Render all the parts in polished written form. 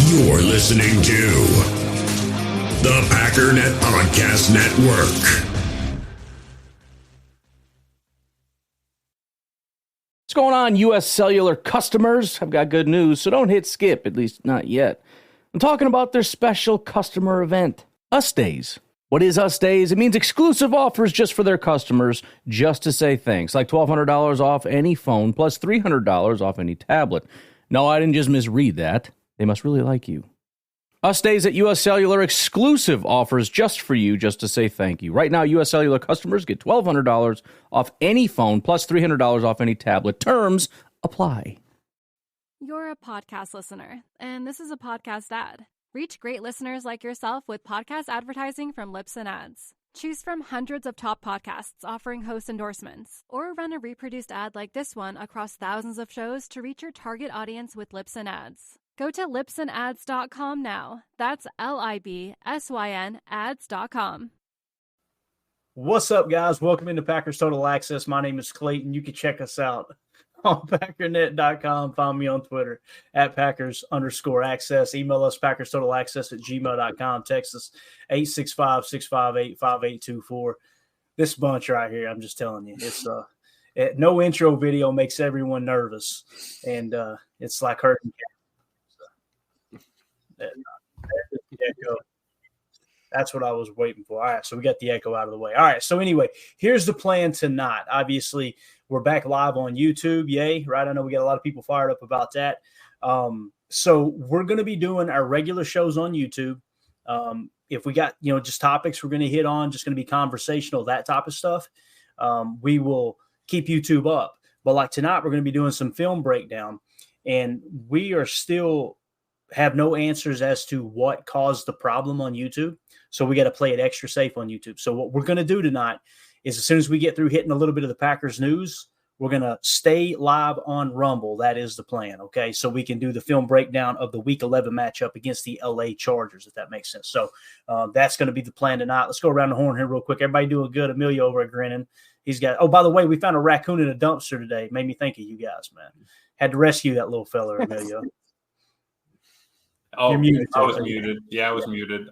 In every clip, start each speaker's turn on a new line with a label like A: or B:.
A: You're listening to the Packernet Podcast Network.
B: What's going on, U.S. Cellular customers? I've got good news, so don't hit skip, at least not yet. I'm talking about their special customer event, Us Days. What is Us Days? It means exclusive offers just for their customers, just to say thanks, like $1,200 off any phone, plus $300 off any tablet. No, I didn't just misread that. They must really like you. Us Days at U.S. Cellular, exclusive offers just for you, just to say thank you. Right now, U.S. Cellular customers get $1,200 off any phone, plus $300 off any tablet. Terms apply.
C: You're a podcast listener, and this is a podcast ad. Reach great listeners like yourself with podcast advertising from Lips and Ads. Choose from hundreds of top podcasts offering host endorsements, or run a reproduced ad like this one across thousands of shows to reach your target audience with Lips and Ads. Go to lipsandads.com now. That's LIBSYN ads.com.
D: What's up, guys? Welcome into Packers Total Access. My name is Clayton. You can check us out on packernet.com. Find me on Twitter at Packers_access. Email us PackersTotalAccess@gmail.com. Text us 865-658-5824. This bunch right here, I'm just telling you, it's no intro video makes everyone nervous, and it's like hurting. Echo. That's what I was waiting for. All right, so we got the echo out of the way. All right, so anyway, here's the plan tonight. Obviously, we're back live on YouTube. Yay, right? I know we got a lot of people fired up about that. So we're going to be doing our regular shows on YouTube. If we got, just topics we're going to hit on, just going to be conversational, that type of stuff, we will keep YouTube up. But like tonight, we're going to be doing some film breakdown, and we are still have no answers as to what caused the problem on YouTube. So we got to play it extra safe on YouTube. So what we're going to do tonight is, as soon as we get through hitting a little bit of the Packers news, we're going to stay live on Rumble. That is the plan. Okay. So we can do the film breakdown of the week 11 matchup against the LA Chargers, if that makes sense. So that's going to be the plan tonight. Let's go around the horn here real quick. Everybody doing good. Emilio over at Grinning. He's got, by the way, we found a raccoon in a dumpster today. Made me think of you guys, man. Had to rescue that little fella, Emilio.
E: Oh, I was muted. Yeah, I was muted.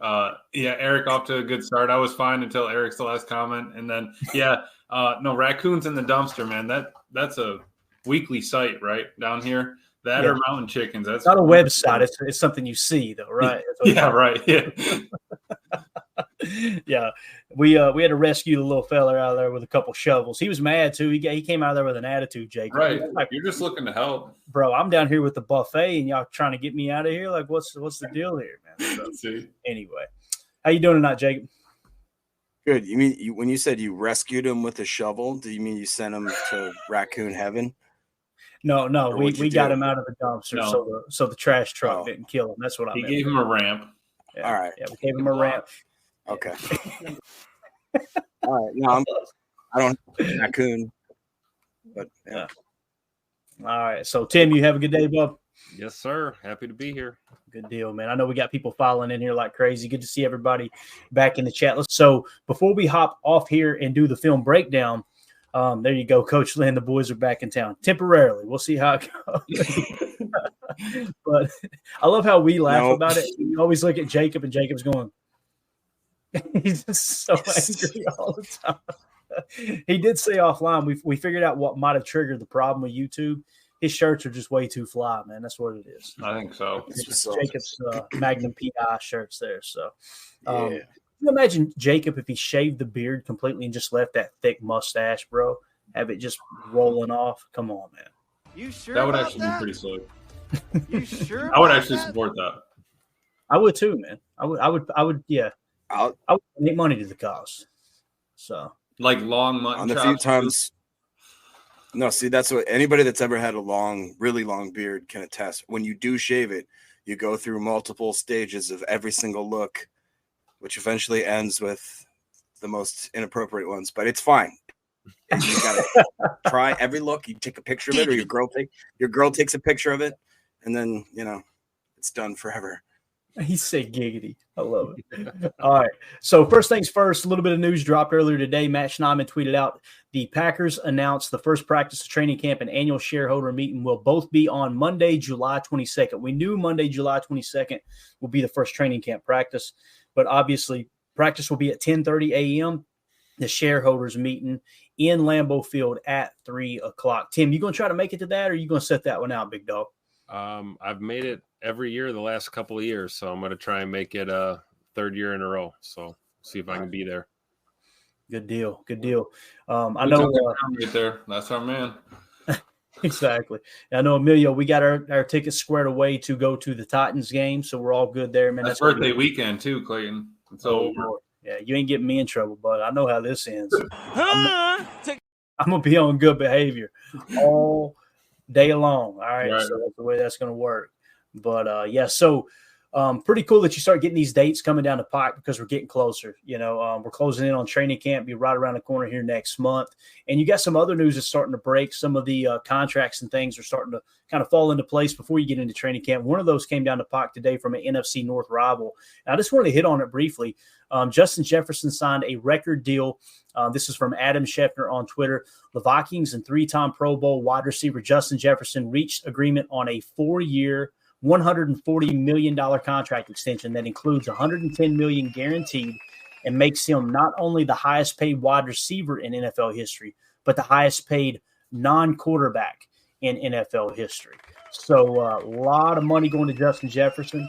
E: Eric off to a good start. I was fine until Eric's last comment. And then, no, raccoons in the dumpster, man. That's a weekly sight, right? Down here. That or mountain chickens. That's
D: not a website. It's something you see, though, right?
E: Right. Yeah.
D: Yeah. We had to rescue the little fella out of there with a couple shovels. He was mad, too. He came out of there with an attitude, Jake.
E: Right. You're just looking to help.
D: Bro, I'm down here with the buffet, and y'all trying to get me out of here? Like, what's the deal here, man? So, anyway, how you doing tonight, Jacob?
F: Good. You mean when you said you rescued him with a shovel, do you mean you sent him to raccoon heaven?
D: No, we got him out of the dumpster, so the trash truck didn't kill him. That's what I meant.
E: He gave him a ramp.
D: Yeah.
F: All right.
D: Yeah, we gave him a ramp.
F: Okay. All right. No, I don't have a raccoon, but yeah.
D: All right. So, Tim, you have a good day, bub?
G: Yes, sir. Happy to be here.
D: Good deal, man. I know we got people filing in here like crazy. Good to see everybody back in the chat. So, before we hop off here and do the film breakdown, there you go, Coach Lynn. The boys are back in town temporarily. We'll see how it goes. But I love how we laugh about it. You always look at Jacob, and Jacob's going, he's just so angry all the time. He did say offline, we figured out what might have triggered the problem with YouTube. His shirts are just way too fly, man. That's what it is.
E: I think so.
D: It's Jacob's Magnum PI shirts there. So, can you imagine Jacob if he shaved the beard completely and just left that thick mustache, bro? Have it just rolling off? Come on, man.
G: You sure?
E: That would actually be pretty slick.
G: You sure?
E: I would actually support that.
D: I would too, man. I would. Yeah. I would make money to the cause. So,
E: like long mutton
F: on the
E: chops,
F: few times. No, see, that's what anybody that's ever had a really long beard can attest. When you do shave it, you go through multiple stages of every single look, which eventually ends with the most inappropriate ones. But it's fine. You gotta try every look. You take a picture of it, or your girl takes a picture of it, and then it's done forever.
D: He said giggity. I love it. All right. So first things first, a little bit of news dropped earlier today. Matt Schneidman tweeted out the Packers announced the first practice of training camp and annual shareholder meeting will both be on Monday, July 22nd. We knew Monday, July 22nd will be the first training camp practice, but obviously practice will be at 10:30 a.m. The shareholders meeting in Lambeau Field at 3 o'clock. Tim, you going to try to make it to that, or are you going to set that one out, big dog?
G: I've made it every year the last couple of years, so I'm going to try and make it a third year in a row. So see if I can be there.
D: Good deal. Good deal. I know
E: right there. That's our man.
D: Exactly. I know, Emilio, we got our tickets squared away to go to the Titans game, so we're all good there, man.
E: That's birthday weekend too, Clayton. So
D: yeah, you ain't getting me in trouble, but I know how this ends. I'm gonna be on good behavior all day long. All right, so that's the way that's gonna work. But yeah, so pretty cool that you start getting these dates coming down the pike because we're getting closer. You know, we're closing in on training camp, be right around the corner here next month. And you got some other news that's starting to break. Some of the contracts and things are starting to kind of fall into place before you get into training camp. One of those came down the pike today from an NFC North rival. And I just wanted to hit on it briefly. Justin Jefferson signed a record deal. This is from Adam Schefter on Twitter. The Vikings and three-time Pro Bowl wide receiver Justin Jefferson reached agreement on a 4-year, $140 million contract extension that includes $110 million guaranteed and makes him not only the highest paid wide receiver in NFL history, but the highest paid non-quarterback in NFL history. So a lot of money going to Justin Jefferson.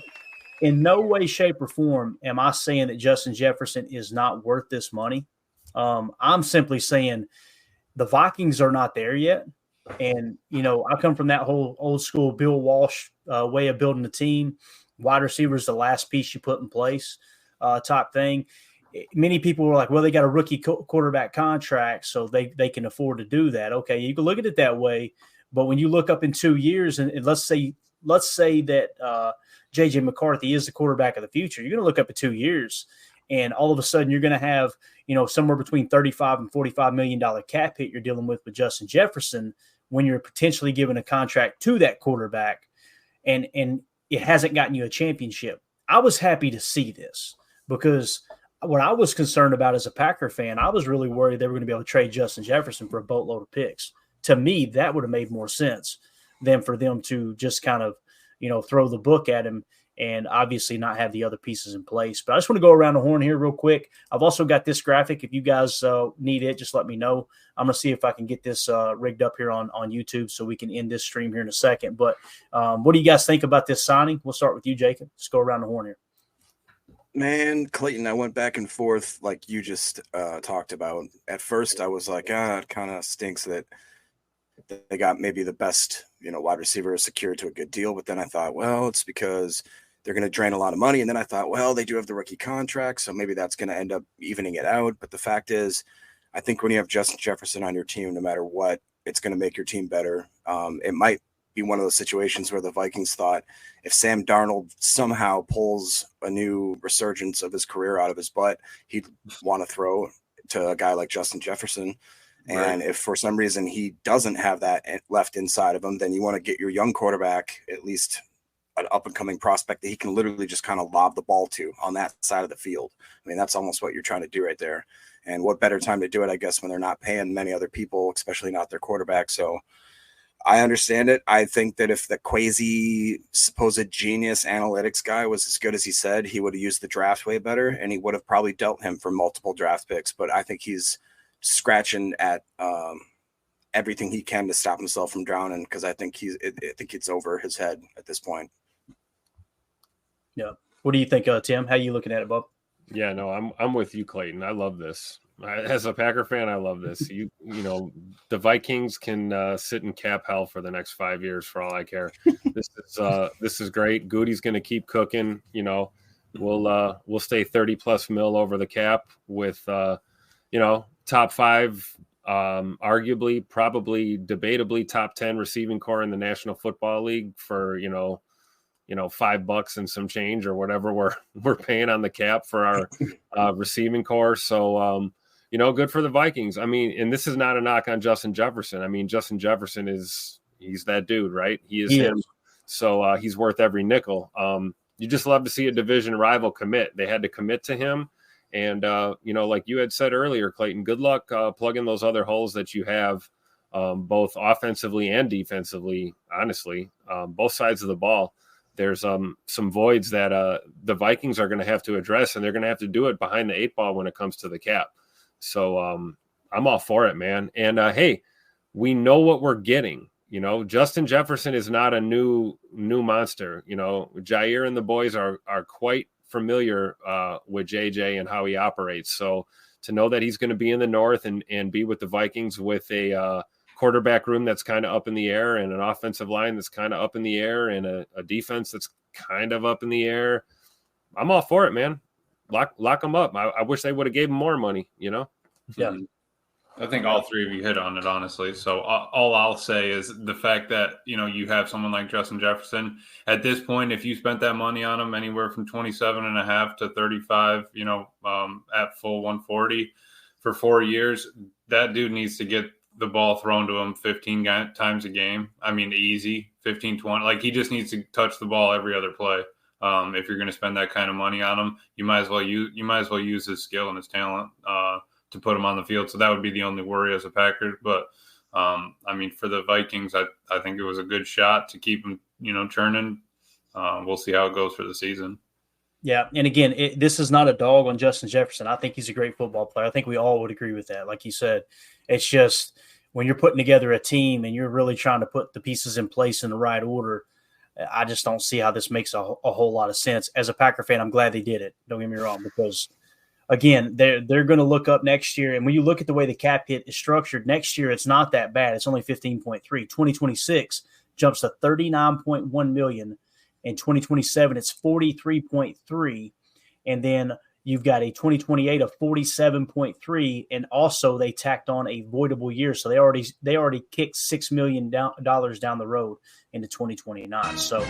D: In no way, shape, or form am I saying that Justin Jefferson is not worth this money. I'm simply saying the Vikings are not there yet. And, you know, I come from that whole old school Bill Walsh way of building a team. Wide receiver is the last piece you put in place type thing. Many people were like, well, they got a rookie quarterback contract, so they can afford to do that. Okay, you can look at it that way. But when you look up in 2 years, and let's say that J.J. McCarthy is the quarterback of the future, you're going to look up at 2 years, and all of a sudden you're going to have, you know, somewhere between $35 and $45 million cap hit you're dealing with Justin Jefferson when you're potentially giving a contract to that quarterback, and it hasn't gotten you a championship. I was happy to see this because what I was concerned about as a Packer fan, I was really worried they were going to be able to trade Justin Jefferson for a boatload of picks. To me, that would have made more sense than for them to just kind of, you know, throw the book at him and obviously not have the other pieces in place. But I just want to go around the horn here real quick. I've also got this graphic. If you guys need it, just let me know. I'm going to see if I can get this rigged up here on YouTube so we can end this stream here in a second. But what do you guys think about this signing? We'll start with you, Jacob. Let's go around the horn here.
F: Man, Clayton, I went back and forth like you just talked about. At first, I was like, it kind of stinks that they got maybe the best, you know, wide receiver secured to a good deal. But then I thought, well, it's because they're going to drain a lot of money. And then I thought, well, they do have the rookie contract, so maybe that's going to end up evening it out. But the fact is, I think when you have Justin Jefferson on your team, no matter what, it's going to make your team better. It might be one of those situations where the Vikings thought if Sam Darnold somehow pulls a new resurgence of his career out of his butt, he'd want to throw to a guy like Justin Jefferson. And if for some reason he doesn't have that left inside of him, then you want to get your young quarterback, at least an up-and-coming prospect that he can literally just kind of lob the ball to on that side of the field. I mean, that's almost what you're trying to do right there. And what better time to do it, I guess, when they're not paying many other people, especially not their quarterback. So I understand it. I think that if the quasi supposed genius analytics guy was as good as he said, he would have used the draft way better, and he would have probably dealt him for multiple draft picks. But I think he's scratching at everything he can to stop himself from drowning, because I think it's over his head at this point.
D: Yeah. What do you think, Tim? How are you looking at it, Bob?
G: Yeah, no, I'm with you, Clayton. I love this. As a Packer fan, I love this. You know, the Vikings can sit in cap hell for the next 5 years for all I care. This is great. Goody's going to keep cooking. You know, we'll stay 30+ mil over the cap with you know, top 5, arguably, probably, debatably top 10 receiving core in the National Football League for you know, $5 and some change or whatever we're paying on the cap for our receiving core. So you know, good for the Vikings. I mean, and this is not a knock on Justin Jefferson. I mean, Justin Jefferson he's that dude, right? He is him. So he's worth every nickel. you just love to see a division rival commit. They had to commit to him. And, like you had said earlier, Clayton, good luck plugging those other holes that you have, both offensively and defensively, honestly, both sides of the ball. There's some voids that the Vikings are going to have to address, and they're going to have to do it behind the 8 ball when it comes to the cap. So I'm all for it, man. And, hey, we know what we're getting. Justin Jefferson is not a new monster. Jair and the boys are quite familiar with JJ and how he operates. So to know that he's going to be in the North and be with the Vikings with a quarterback room that's kind of up in the air and an offensive line that's kind of up in the air and a defense that's kind of up in the air, I'm all for it, man. Lock them up. I wish they would have gave him more money,
D: Yeah.
E: I think all three of you hit on it, honestly. So all I'll say is the fact that, you have someone like Justin Jefferson at this point, if you spent that money on him anywhere from 27.5 to 35, at full 140 for 4 years, that dude needs to get the ball thrown to him 15 times a game. I mean, easy 15, 20, like he just needs to touch the ball every other play. If you're going to spend that kind of money on him, you might as well use his skill and his talent, to put him on the field. So that would be the only worry as a Packer. But for the Vikings, I think it was a good shot to keep him, churning. We'll see how it goes for the season.
D: Yeah. And again, this is not a dog on Justin Jefferson. I think he's a great football player. I think we all would agree with that. Like you said, it's just when you're putting together a team and you're really trying to put the pieces in place in the right order, I just don't see how this makes a whole lot of sense. As a Packer fan, I'm glad they did it. Don't get me wrong, because again, they're going to look up next year. And when you look at the way the cap hit is structured, next year it's not that bad. It's only 15.3. 2026 jumps to 39.1 million. In 2027, it's 43.3. And then you've got a 2028 of 47.3. And also they tacked on a voidable year. So they already kicked $6 million dollars down the road into 2029. So,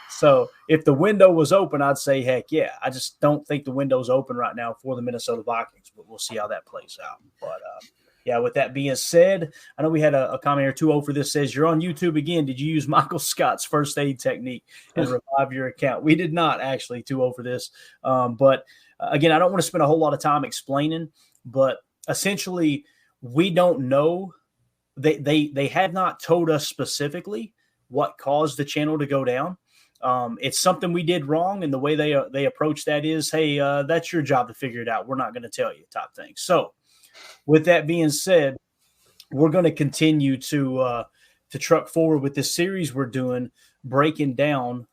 D: So if the window was open, I'd say, heck yeah. I just don't think the window's open right now for the Minnesota Vikings, but we'll see how that plays out. But, with that being said, I know we had a comment here, 2-0 for this, says, you're on YouTube again. Did you use Michael Scott's first aid technique and revive your account? We did not, actually, 2-0 for this. But, again, I don't want to spend a whole lot of time explaining, but essentially we don't know. They have not told us specifically what caused the channel to go down. It's something we did wrong, and the way they approach that is, hey, that's your job to figure it out. We're not going to tell you type thing. So with that being said, we're going to continue to truck forward with this series we're doing, breaking down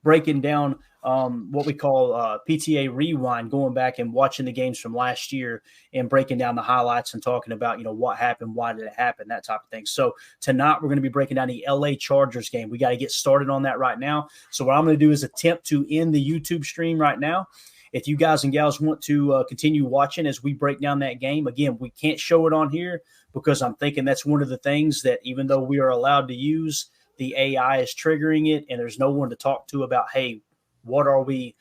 D: breaking down what we call PTA Rewind, going back and watching the games from last year and breaking down the highlights and talking about, what happened, why did it happen, that type of thing. So tonight we're going to be breaking down the LA Chargers game. We got to get started on that right now. So what I'm going to do is attempt to end the YouTube stream right now. If you guys and gals want to continue watching as we break down that game, again, we can't show it on here because I'm thinking that's one of the things that even though we are allowed to use, the AI is triggering it, and there's no one to talk to about, hey, what are we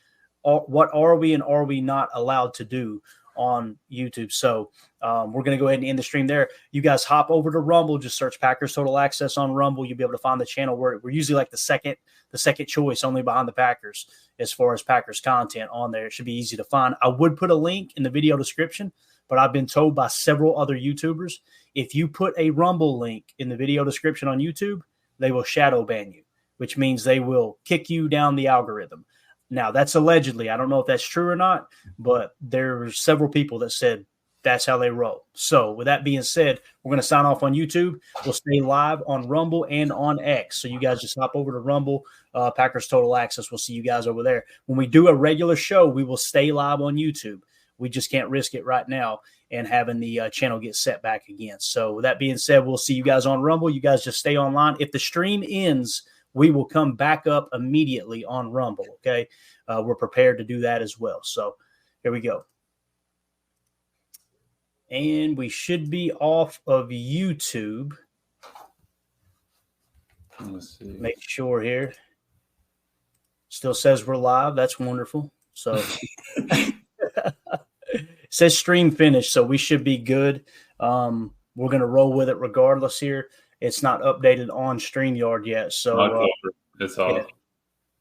D: and are we not allowed to do on YouTube? So we're going to go ahead and end the stream there. You guys hop over to Rumble, just search Packers Total Access on Rumble. You'll be able to find the channel where we're usually like the second choice, only behind the Packers as far as Packers content on there. It should be easy to find. I would put a link in the video description, but I've been told by several other YouTubers, if you put a Rumble link in the video description on YouTube, they will shadow ban you, which means they will kick you down the algorithm. Now, that's allegedly. I don't know if that's true or not, but there were several people that said that's how they roll. So with that being said, we're going to sign off on YouTube. We'll stay live on Rumble and on X. So you guys just hop over to Rumble, Packers Total Access. We'll see you guys over there. When we do a regular show, we will stay live on YouTube. We just can't risk it right now and having the channel get set back again. So with that being said, we'll see you guys on Rumble. You guys just stay online. If the stream ends, we will come back up immediately on Rumble, okay? We're prepared to do that as well. So here we go. And we should be off of YouTube.
E: Let's see.
D: Make sure here. Still says we're live. That's wonderful. So it says stream finished, so we should be good. We're going to roll with it regardless here. It's not updated on StreamYard yet. So
E: it's off.
D: Yeah,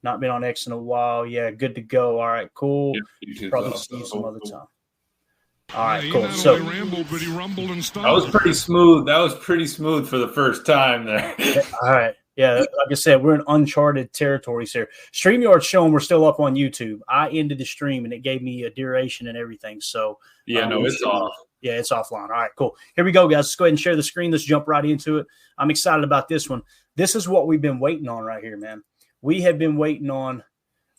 D: not been on X in a while. Yeah, good to go. All right, cool.
E: Yeah,
D: probably see you some other time. All right, cool. So
E: that was pretty smooth. That was pretty smooth for the first time there.
D: All right. Yeah, like I said, we're in uncharted territories here. StreamYard's showing we're still up on YouTube. I ended the stream, and it gave me a duration and everything. So
E: yeah, no, it's off.
D: Yeah, it's offline. All right, cool. Here we go, guys. Let's go ahead and share the screen. Let's jump right into it. I'm excited about this one. This is what we've been waiting on right here, man. We have been waiting on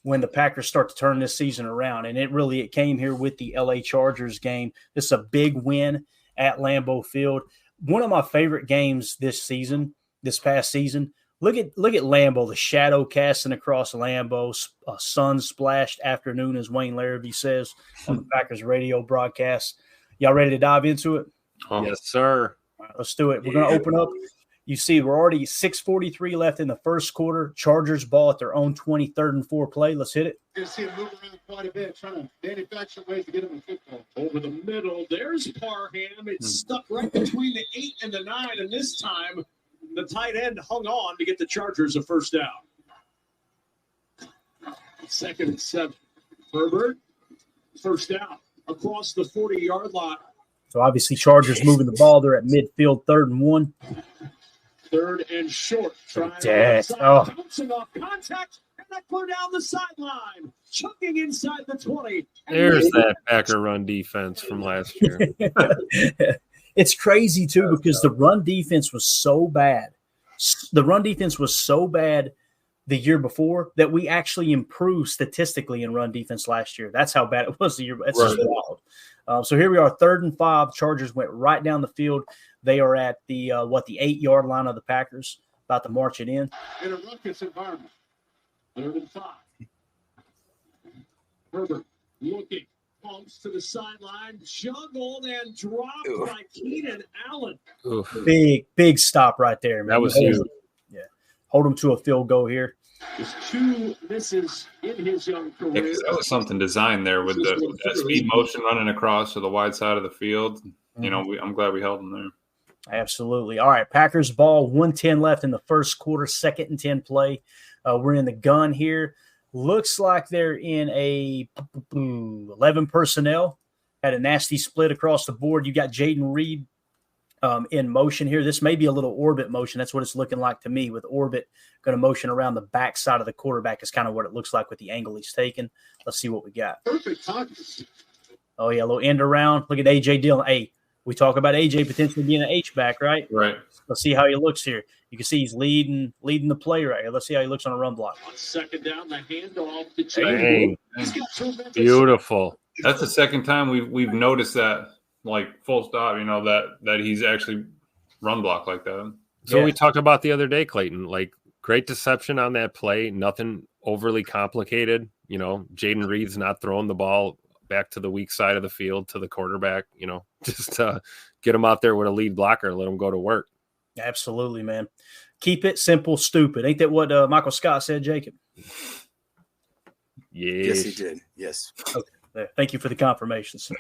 D: when the Packers start to turn this season around, and it came here with the LA Chargers game. This is a big win at Lambeau Field. One of my favorite games this past season. Look at Lambeau, the shadow casting across Lambeau, a sun-splashed afternoon, as Wayne Larrabee says on the Packers radio broadcast. Y'all ready to dive into it?
G: Yes, sir.
D: All right, let's do it. We're going to open up. You see, we're already 6:43 left in the first quarter. Chargers ball at their own 20, 3rd and 4 play. Let's hit it.
H: You see him move around quite a bit, trying to manufacture ways to get him in football. Over the middle, there's Parham. It's stuck right between the 8 and the 9, and this time the tight end hung on to get the Chargers a first down. 2nd and 7. Herbert, first down across the 40-yard line.
D: So obviously Chargers moving the ball. They're at midfield, 3rd and 1.
H: 3rd and short.
D: Bouncing
H: off contact, and that put down the sideline. Chucking inside the 20.
G: There's that Packer run defense from last year.
D: It's crazy, too, because the run defense was so bad. The run defense was so bad the year before that we actually improved statistically in run defense last year. That's how bad it was the year. That's just wild. So here we are, 3rd and 5. Chargers went right down the field. They are at the 8-yard line of the Packers, about to march it in.
H: In a ruckus environment, 3rd and 5. Herbert looking, pumps to the sideline, juggled and dropped by Keenan Allen.
G: Oof.
D: Big stop right there, man.
G: That was huge.
D: Yeah, hold him to a field goal here.
H: There's 2 misses in his young career.
E: Yeah, that was something designed there with that speed motion running across to the wide side of the field. You know, I'm glad we held him there.
D: Absolutely. All right, Packers ball, 1:10 left in the first quarter, 2nd and 10 play. We're in the gun here. Looks like they're in a 11 personnel. Had a nasty split across the board. You got Jaden Reed in motion here. This may be a little orbit motion. That's what it's looking like to me, with orbit going to motion around the back side of the quarterback is kind of what it looks like with the angle he's taking. Let's see what we got.
H: Perfect timing.
D: Oh, yeah, a little end around. Look at A.J. Dillon. Hey, we talk about A.J. potentially being an H-back, right?
E: Right.
D: Let's see how he looks here. You can see he's leading the play right here. Let's see how he looks on a run block.
H: On 2nd down, the handoff to Jaden.
G: Beautiful.
E: That's the second time we've noticed that, like, full stop, you know, that he's actually run block like that.
G: So we talked about the other day, Clayton, like, great deception on that play. Nothing overly complicated. You know, Jaden Reed's not throwing the ball back to the weak side of the field to the quarterback, you know, just get him out there with a lead blocker and let him go to work.
D: Absolutely, man. Keep it simple, stupid. Ain't that what Michael Scott said, Jacob?
F: Yes, he did. Yes.
D: Okay. Thank you for the confirmation. So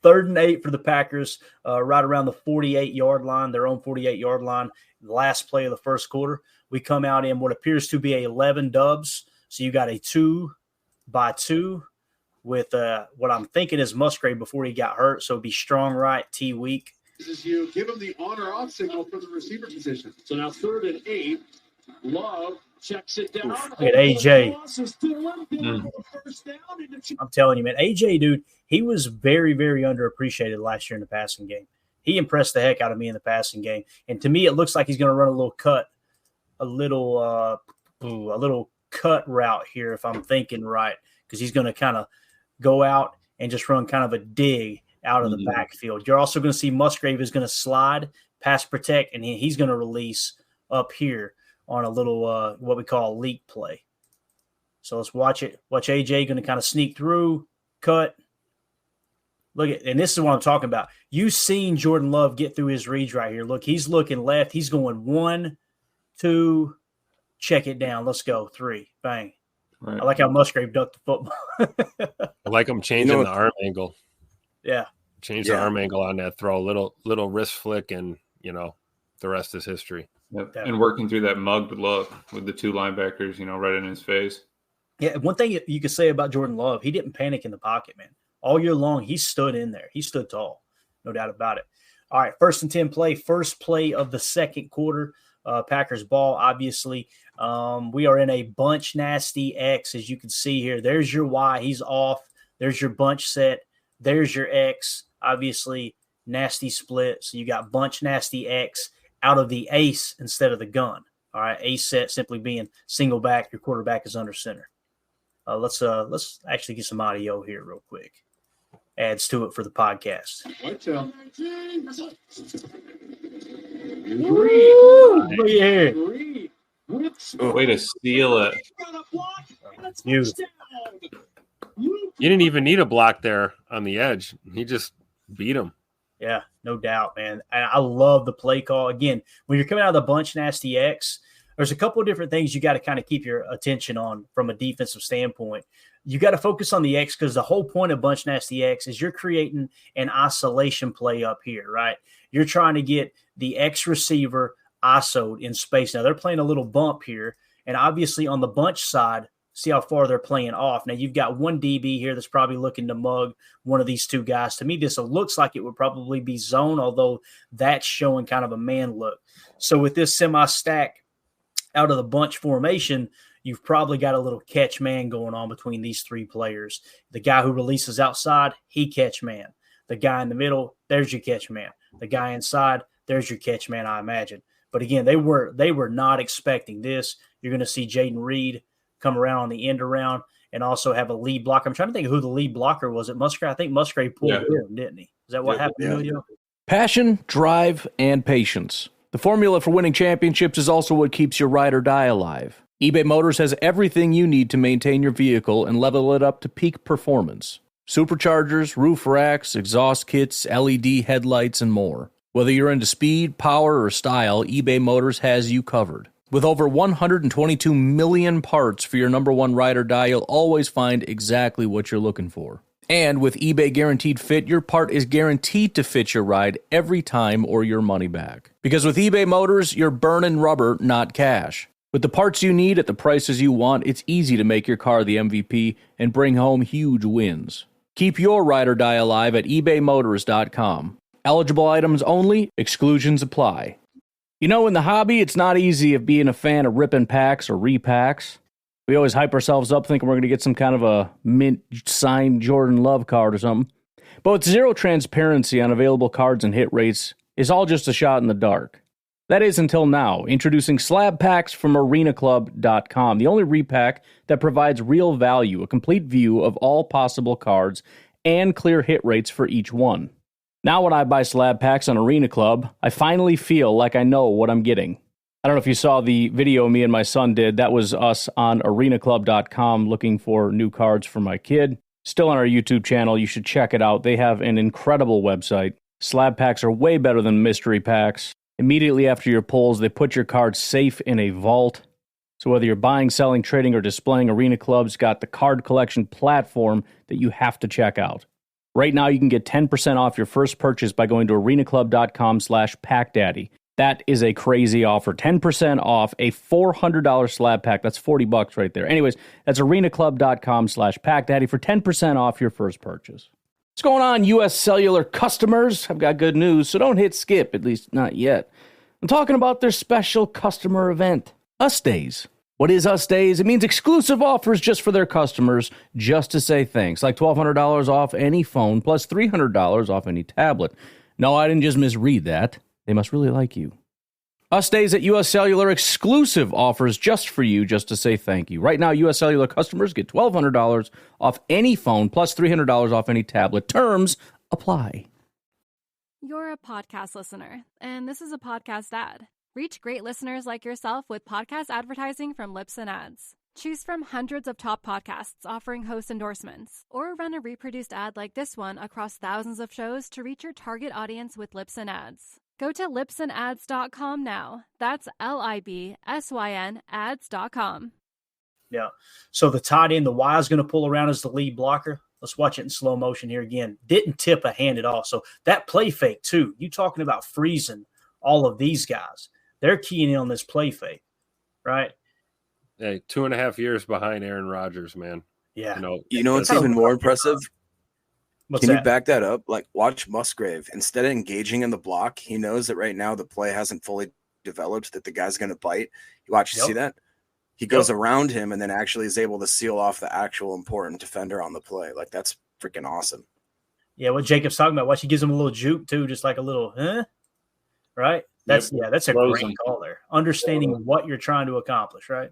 D: 3rd and 8 for the Packers, right around the 48-yard line, their own 48-yard line. Last play of the first quarter. We come out in what appears to be 11 dubs. So you got a 2-by-2 with what I'm thinking is Musgrave before he got hurt. So it'd be strong right, T weak.
H: This is you give him the on-or-off signal for the receiver position. So now 3rd and 8. Love checks it down.
D: Look at AJ. I'm telling you, man, AJ, dude, he was very, very underappreciated last year in the passing game. He impressed the heck out of me in the passing game. And to me, it looks like he's going to run a little cut route here, if I'm thinking right, because he's going to kind of go out and just run kind of a dig out of the backfield. You're also going to see Musgrave is going to slide, pass protect, and he's going to release up here on a little what we call a leak play. So let's watch it. Watch AJ going to kind of sneak through, cut. Look at, and this is what I'm talking about. You've seen Jordan Love get through his reads right here. Look, he's looking left. He's going 1, 2, check it down. Let's go. 3, bang. Right. I like how Musgrave ducked the football.
G: I like him changing the arm angle.
D: Yeah.
G: Change the arm angle on that throw. Little wrist flick and, you know, the rest is history.
E: Yep. And working through that mugged look with the two linebackers, right in his face.
D: Yeah, one thing you could say about Jordan Love, he didn't panic in the pocket, man. All year long, he stood in there. He stood tall, no doubt about it. All right, 1st and 10 play, first play of the second quarter. Packers ball, obviously. We are in a bunch nasty X, as you can see here. There's your Y. He's off. There's your bunch set. There's your X. Obviously, nasty split. So you got bunch nasty X out of the ace instead of the gun. All right, ace set simply being single back. Your quarterback is under center. Let's actually get some audio here real quick. Adds to it for the podcast.
E: Way to steal it.
D: Beautiful.
G: You didn't even need a block there on the edge. He just beat him.
D: Yeah, no doubt, man. And I love the play call. Again, when you're coming out of the bunch nasty X, there's a couple of different things you got to kind of keep your attention on from a defensive standpoint. You got to focus on the X because the whole point of bunch nasty X is you're creating an isolation play up here, right? You're trying to get the X receiver ISO'd in space. Now, they're playing a little bump here, and obviously on the bunch side, see how far they're playing off. Now, you've got one DB here that's probably looking to mug one of these two guys. To me, this looks like it would probably be zone, although that's showing kind of a man look. So with this semi-stack out of the bunch formation, you've probably got a little catch man going on between these three players. The guy who releases outside, he catch man. The guy in the middle, there's your catch man. The guy inside, there's your catch man, I imagine. But again, they were not expecting this. You're going to see Jaden Reed come around on the end around and also have a lead blocker. I'm trying to think of who the lead blocker was at Musgrave. I think Musgrave pulled him, didn't he? Is that what happened to you?
B: Passion, drive, and patience. The formula for winning championships is also what keeps your ride or die alive. eBay Motors has everything you need to maintain your vehicle and level it up to peak performance. Superchargers, roof racks, exhaust kits, LED headlights, and more. Whether you're into speed, power, or style, eBay Motors has you covered. With over 122 million parts for your number one ride or die, you'll always find exactly what you're looking for. And with eBay Guaranteed Fit, your part is guaranteed to fit your ride every time or your money back. Because with eBay Motors, you're burning rubber, not cash. With the parts you need at the prices you want, it's easy to make your car the MVP and bring home huge wins. Keep your ride or die alive at ebaymotors.com. Eligible items only, exclusions apply. You know, in the hobby, it's not easy of being a fan of ripping packs or repacks. We always hype ourselves up thinking we're going to get some kind of a mint signed Jordan Love card or something. But with zero transparency on available cards and hit rates, it's all just a shot in the dark. That is until now. Introducing slab packs from arenaclub.com, the only repack that provides real value, a complete view of all possible cards, and clear hit rates for each one. Now when I buy slab packs on Arena Club, I finally feel like I know what I'm getting. I don't know if you saw the video me and my son did. That was us on arenaclub.com looking for new cards for my kid. Still on our YouTube channel. You should check it out. They have an incredible website. Slab packs are way better than mystery packs. Immediately after your pulls, they put your cards safe in a vault. So whether you're buying, selling, trading, or displaying, Arena Club's got the card collection platform that you have to check out. Right now, you can get 10% off your first purchase by going to arenaclub.com/packdaddy. That is a crazy offer. 10% off a $400 slab pack. That's $40 right there. Anyways, that's arenaclub.com/packdaddy for 10% off your first purchase. What's going on, U.S. Cellular customers? I've got good news, so don't hit skip, at least not yet. I'm talking about their special customer event, Us Days. What is Us Days? It means exclusive offers just for their customers, just to say thanks, like $1,200 off any phone, plus $300 off any tablet. No, I didn't just misread that. They must really like you. Us Days at U.S. Cellular, exclusive offers just for you, just to say thank you. Right now, U.S. Cellular customers get $1,200 off any phone, plus $300 off any tablet. Terms apply.
C: You're a podcast listener, and this is a podcast ad. Reach great listeners like yourself with podcast advertising from Lips and Ads. Choose from hundreds of top podcasts offering host endorsements, or run a reproduced ad like this one across thousands of shows to reach your target audience with Lips and Ads. Go to lipsandads.com now. That's LIBSYN ads.com.
D: Yeah. So the tight end, the Y is going to pull around as the lead blocker. Let's watch it in slow motion here again. Didn't tip a hand at all. So that play fake too. You talking about freezing all of these guys. They're keying in on this play fake, right?
G: Hey, 2.5 years behind Aaron Rodgers, man.
D: Yeah.
F: You know what's even more impressive?
D: What's
F: Can
D: that?
F: you back that up? Like, watch Musgrave. Instead of engaging in the block, he knows that right now the play hasn't fully developed, that the guy's going to bite. You see that? He goes around him and then actually is able to seal off the actual important defender on the play. Like, that's freaking awesome.
D: Yeah, what Jacob's talking about. Watch, he gives him a little juke too, just like a little, right? That's a great call there. Understanding what you're trying to accomplish, right?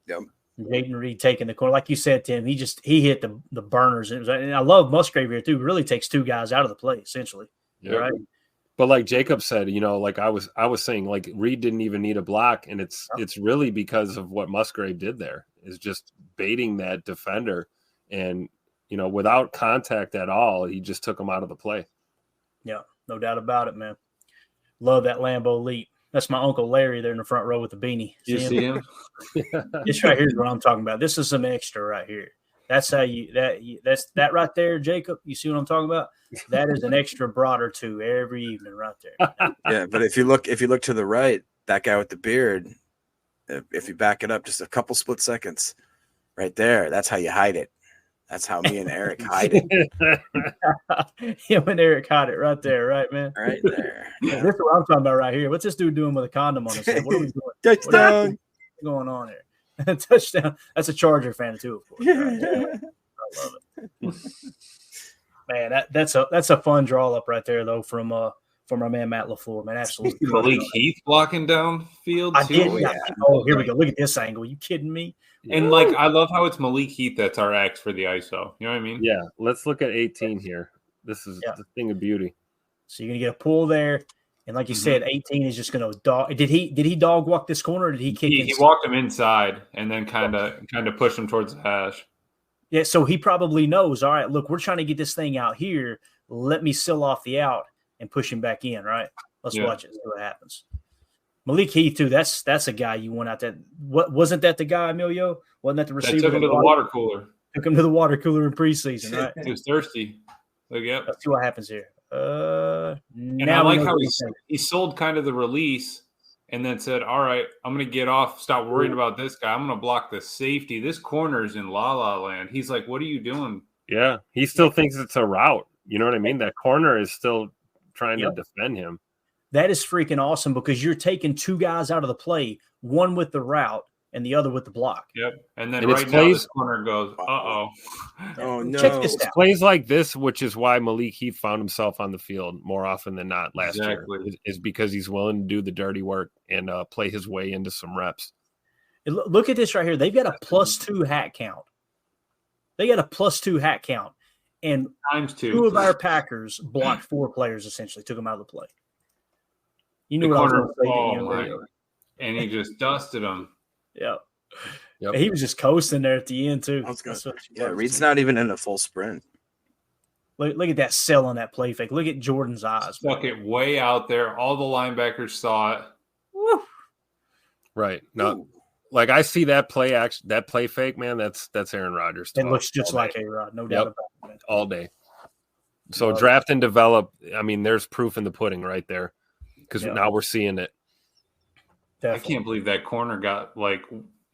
F: Yep.
D: Jaden Reed taking the corner, like you said, Tim. He hit the burners, and I love Musgrave here too. Really takes two guys out of the play essentially, right?
G: But like Jacob said, like I was saying, like Reed didn't even need a block, and it's really because of what Musgrave did there, is just baiting that defender, and without contact at all, he just took him out of the play.
D: Yeah, no doubt about it, man. Love that Lambeau leap. That's my Uncle Larry there in the front row with the beanie.
E: See him?
D: This right here is what I'm talking about. This is some extra right here. That's how that's that right there, Jacob. You see what I'm talking about? That is an extra broad or two every evening right there.
F: Yeah, but if you look to the right, that guy with the beard, if you back it up just a couple split seconds, right there, that's how you hide it. That's how me and Eric hide it.
D: Him and Eric hide it right there, right, man?
F: Right there.
D: Yeah. This is what I'm talking about right here. What's this dude doing with a condom on his head? What are we doing?
F: Touchdown.
D: What's going on here? Touchdown. That's a Charger fan too, of course. Right? I love it. Man, that's a fun draw up right there though from our man Matt LaFleur. Man, absolutely.
E: Malik Heath blocking downfield
D: I
E: too.
D: did. Yeah. Oh, here we go. Look at this angle. You kidding me?
E: And like, I love how it's Malik Heath that's our X for the ISO. You know what I mean?
G: Yeah. Let's look at 18 here. This is the thing of beauty.
D: So you're gonna get a pull there, and like you said, 18 is just gonna dog. Did he dog walk this corner, or did he kick?
E: He walked him inside and then kind of pushed him towards the hash.
D: Yeah. So he probably knows. All right, look, we're trying to get this thing out here. Let me seal off the out and push him back in. Right. Let's watch it. See what happens. Malik Heath too. That's a guy you went out there. What wasn't that the guy, Emilio? Wasn't that the receiver?
E: That took him to the water cooler.
D: Took him to the water cooler in preseason, right?
E: He was thirsty. Like, yep.
D: Let's see what happens here.
E: And I like how he sold kind of the release and then said, all right, I'm going to get off. Stop worrying about this guy. I'm going to block the safety. This corner's in la-la land. He's like, what are you doing?
G: Yeah. He still thinks it's a route. You know what I mean? That corner is still trying to defend him.
D: That is freaking awesome because you're taking two guys out of the play, one with the route and the other with the block.
E: Yep. And then right now this corner goes, uh-oh.
F: Oh, no.
D: Check this
G: It's
D: out.
G: plays like this, which is why Malik Heath found himself on the field more often than not last year, is because he's willing to do the dirty work and play his way into some reps.
D: Look at this right here. They've got a +2 hat count. And
E: times
D: two of our Packers blocked 4 players, essentially, took them out of the play. You knew
E: the
D: what I was
E: corner,
D: going to say.
E: And he just dusted him.
D: Yeah.
G: Yep.
D: He was just coasting there at the end, too.
F: Reed's not even in a full sprint.
D: Look at that sell on that play fake. Look at Jordan's eyes.
E: Stuck it way out there. All the linebackers saw it.
D: Woo.
G: Right. No, like I see that play fake, man. That's Aaron Rodgers.
D: It looks just like A-Rod, no doubt about it.
G: All day. So draft and develop. I mean, there's proof in the pudding right there because now we're seeing it.
D: Definitely.
E: I can't believe that corner got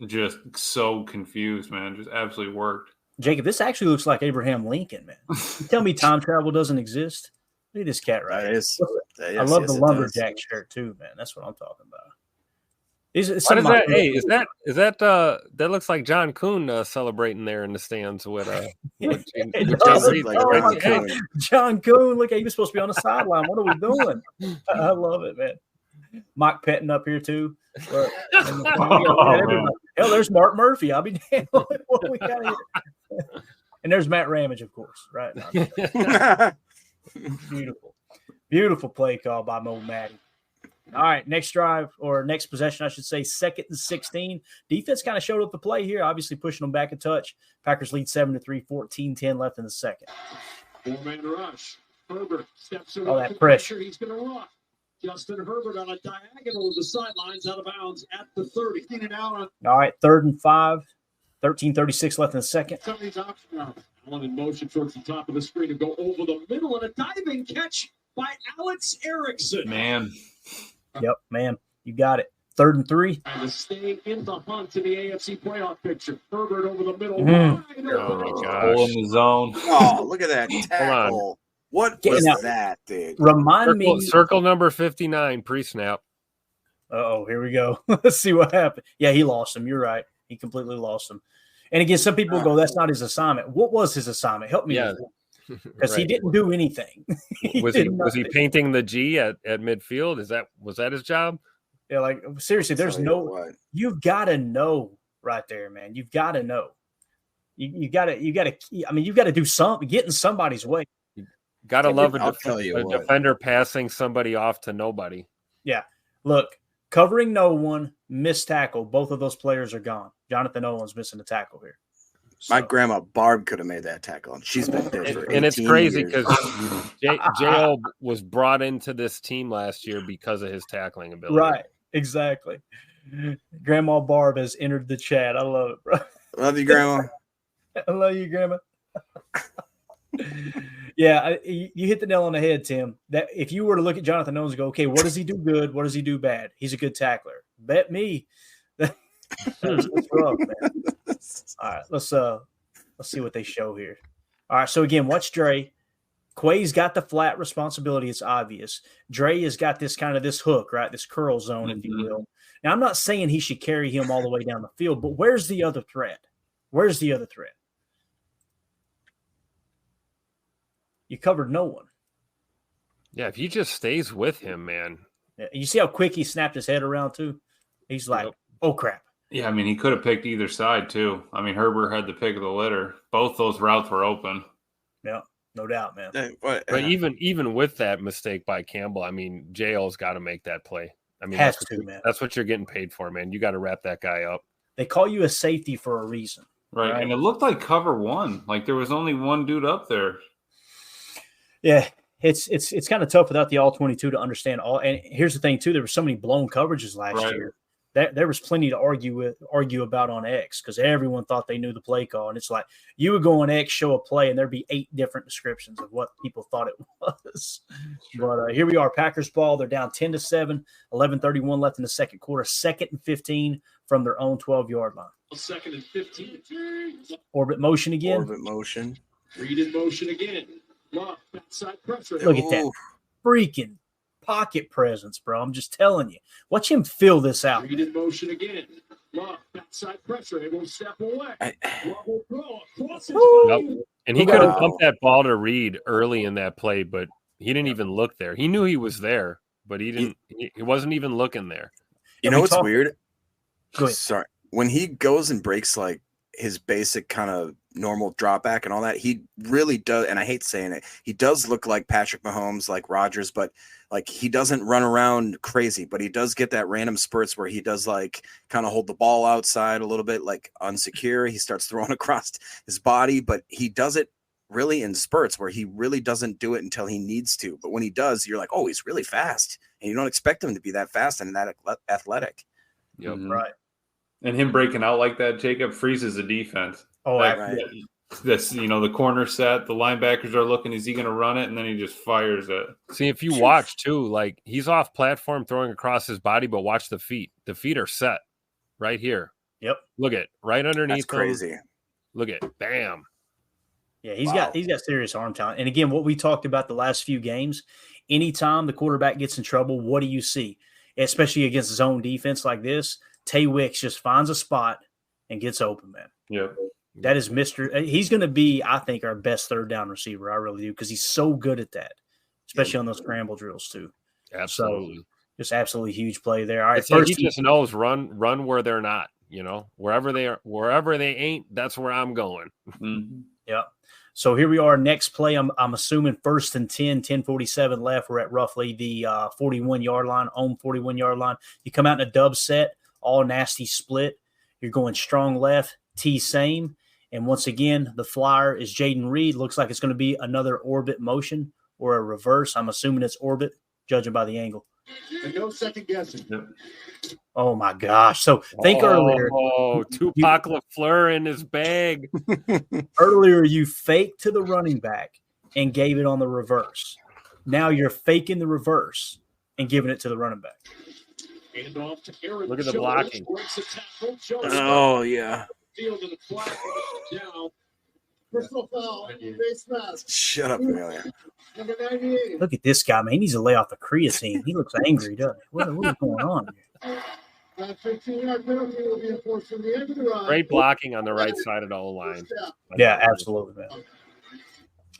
E: just so confused, man. Just absolutely worked.
D: Jacob, this actually looks like Abraham Lincoln, man. You tell me time travel doesn't exist? Look at this cat right here. I love the lumberjack shirt too, man. That's what I'm talking about.
G: What is that? Hey, is that that looks like John Kuhn celebrating there in the stands with
D: John Kuhn. Look, he was supposed to be on the sideline. What are we doing? I love it, man. Mike Pettin up here too. Look, hell, there's Mark Murphy. I'll be damned. What we got here? And there's Matt Ramage, of course. Right. Beautiful play call by Mo Matty. All right, next drive or next possession, I should say, 2nd and 16. Defense kind of showed up the play here, obviously pushing them back a touch. Packers lead 7-3, 14-10 left in the second.
H: 4-man rush. Herbert steps in.
D: Oh, that pressure.
H: He's going to run. Justin Herbert on a diagonal of the sidelines out of bounds at the 30.
D: All right, 3rd and 5, 13:36 left in the second.
H: Somebody's option now. Allen in motion towards the top of the screen to go over the middle and a diving catch by Alex Erickson.
E: Man.
D: Yep, man. You got it. 3rd and 3.
H: And to stay in the hunt to the AFC playoff picture. Herbert over the middle.
D: Mm.
G: Oh my
E: Hole
G: gosh.
E: in the zone.
F: Oh, look at that tackle. What was
D: Now,
F: that, dude?
D: Remind me.
G: Circle number 59 pre-snap.
D: Oh, here we go. Let's see what happened. Yeah, he lost him. You're right. He completely lost him. And again, some people go, that's not his assignment. What was his assignment? Help me.
G: Yeah.
D: Because he didn't do anything.
G: Was he painting the G at midfield? Was that his job?
D: Yeah, like seriously, there's you've got to know right there, man. You've got to know. You got to do something, get in somebody's way.
G: Got to love
F: I'll tell you
G: a defender passing somebody off to nobody.
D: Yeah. Look, covering no one, missed tackle. Both of those players are gone. Jonathan Owens missing a tackle here. So.
F: My grandma Barb could have made that tackle, and she's been there for 18
G: and it's crazy
F: years.
G: because J.O. was brought into this team last year because of his tackling ability.
D: Right, exactly. Grandma Barb has entered the chat. I love it, bro.
F: Love you, Grandma.
D: I love you, Grandma. Yeah, you hit the nail on the head, Tim. That if you were to look at Jonathan Owens and go, okay, what does he do good? What does he do bad? He's a good tackler. Bet me. That's rough, man. All right, let's see what they show here. All right, so again, watch Dre. Quay's got the flat responsibility. It's obvious. Dre has got this kind of this hook, right? This curl zone, if you will. Now, I'm not saying he should carry him all the way down the field, but where's the other thread? Where's the other thread? You covered no one.
G: Yeah, if he just stays with him, man.
D: Yeah, you see how quick he snapped his head around too? He's like, oh, crap.
E: Yeah, I mean, he could have picked either side, too. I mean, Herbert had the pick of the litter. Both those routes were open.
D: Yeah, no doubt, man.
G: But even with that mistake by Campbell, I mean, JL's got to make that play. I mean,
D: man.
G: That's what you're getting paid for, man. You got to wrap that guy up.
D: They call you a safety for a reason.
E: Right, and it looked like cover one. Like there was only one dude up there.
D: Yeah, it's kind of tough without the all 22 to understand all. And here's the thing too: there were so many blown coverages last year. There was plenty to argue about on X because everyone thought they knew the play call, and it's like you would go on X, show a play, and there'd be 8 different descriptions of what people thought it was. But here we are, Packers ball. They're down 10-7, 11:31 left in the second quarter. 2nd and 15 from their own 12-yard line.
H: 2nd and 15.
D: Orbit motion again.
F: Orbit motion.
H: Read in motion again. Lock, backside pressure.
D: Look at that freaking pocket presence, bro. I'm just telling you. Watch him fill this out.
H: Read in motion again. Lock, backside pressure. It will step away.
G: And he could have pumped that ball to Reed early in that play, but he didn't even look there. He knew he was there, but he didn't. He wasn't even looking there.
F: You know what's weird?
D: Go ahead.
F: Sorry. When he goes and breaks like his basic kind of normal drop back and all that, he really does. And I hate saying it, he does look like Patrick Mahomes, like Rodgers, but like he doesn't run around crazy, but he does get that random spurts where he does like kind of hold the ball outside a little bit, like unsecure. He starts throwing across his body, but he does it really in spurts where he really doesn't do it until he needs to. But when he does, you're like, oh, he's really fast. And you don't expect him to be that fast and that athletic.
E: Yep.
D: Right.
E: And him breaking out like that, Jacob, freezes the defense.
D: Oh,
E: like,
F: right.
E: This, the corner set, the linebackers are looking, is he going to run it? And then he just fires it.
G: See, if you watch too, like he's off platform throwing across his body, but watch the feet. The feet are set right here.
D: Yep.
G: Look at right underneath.
F: That's crazy.
G: Look at bam.
D: Yeah, he's got serious arm talent. And again, what we talked about the last few games, anytime the quarterback gets in trouble, what do you see? Especially against zone defense like this, Tay Wicks just finds a spot and gets open, man.
E: Yep.
D: That is he's going to be, I think, our best third down receiver. I really do, because he's so good at that, especially on those scramble drills too.
G: Absolutely.
D: So, just absolutely huge play there. All right,
G: it's first, like he just knows run where they're not. Wherever they ain't, that's where I'm going.
E: Mm-hmm.
D: Yeah. So here we are. Next play, I'm assuming 1st and 10, 10:47 left. We're at roughly the 41-yard line, on 41-yard line. You come out in a dub set, all nasty split. You're going strong left, T same. And once again, the flyer is Jaden Reed. Looks like it's going to be another orbit motion or a reverse. I'm assuming it's orbit, judging by the angle.
H: And no second guessing.
D: Oh, my gosh. So think earlier.
G: Oh, Tupac LaFleur in his bag.
D: Earlier, you faked to the running back and gave it on the reverse. Now you're faking the reverse and giving it to the running back.
G: Look at the blocking.
F: Oh, yeah.
H: Personal foul. Face mask.
F: Shut up, Amelia.
H: Number 98.
D: Look at this guy, man. He needs to lay off the creatine. He looks angry, doesn't he? What is going on here?
H: That 15-yard penalty will be enforced from the end of the run.
G: Great blocking on the right side of the O-line.
D: Yeah, absolutely, man.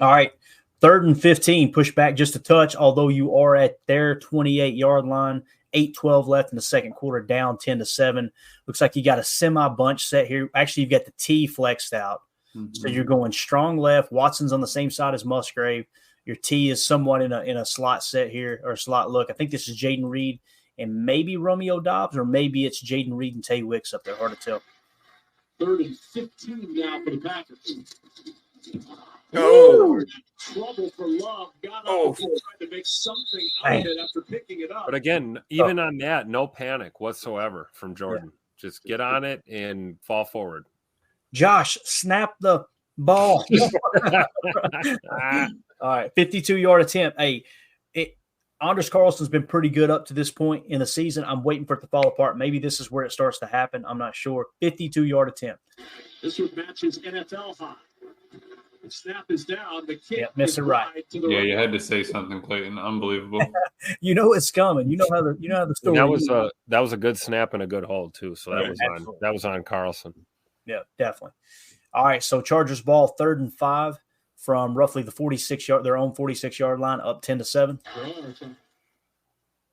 D: All right. 3rd and 15. Push back just a touch, although you are at their 28-yard line. 8:12 left in the second quarter, down 10-7. Looks like you got a semi-bunch set here. Actually, you've got the T flexed out. Mm-hmm. So you're going strong left. Watson's on the same side as Musgrave. Your T is somewhat in a slot set here, or slot look. I think this is Jaden Reed and maybe Romeo Dobbs, or maybe it's Jaden Reed and Tay Wicks up there. Hard to tell.
H: 3rd and 15 now for the Packers.
F: Oh,
H: trouble for Love. Got up before trying to make something out of it after picking it up.
G: But again, even on that, no panic whatsoever from Jordan. Yeah. Just get on it and fall forward.
D: Josh, snap the ball. All right, 52-yard attempt. Hey, Anders Carlson's been pretty good up to this point in the season. I'm waiting for it to fall apart. Maybe this is where it starts to happen. I'm not sure. 52-yard attempt.
H: This one matches NFL high. The snap is down. The kick
D: miss it right.
E: Yeah, you had to say something, Clayton. Unbelievable.
D: You know it's coming. You know how the story.
G: That was a good snap and a good hold too. So that was on Carlson.
D: Yeah, definitely. All right, so Chargers ball 3rd and 5 from roughly the 46-yard, their own 46-yard line, up 10-7.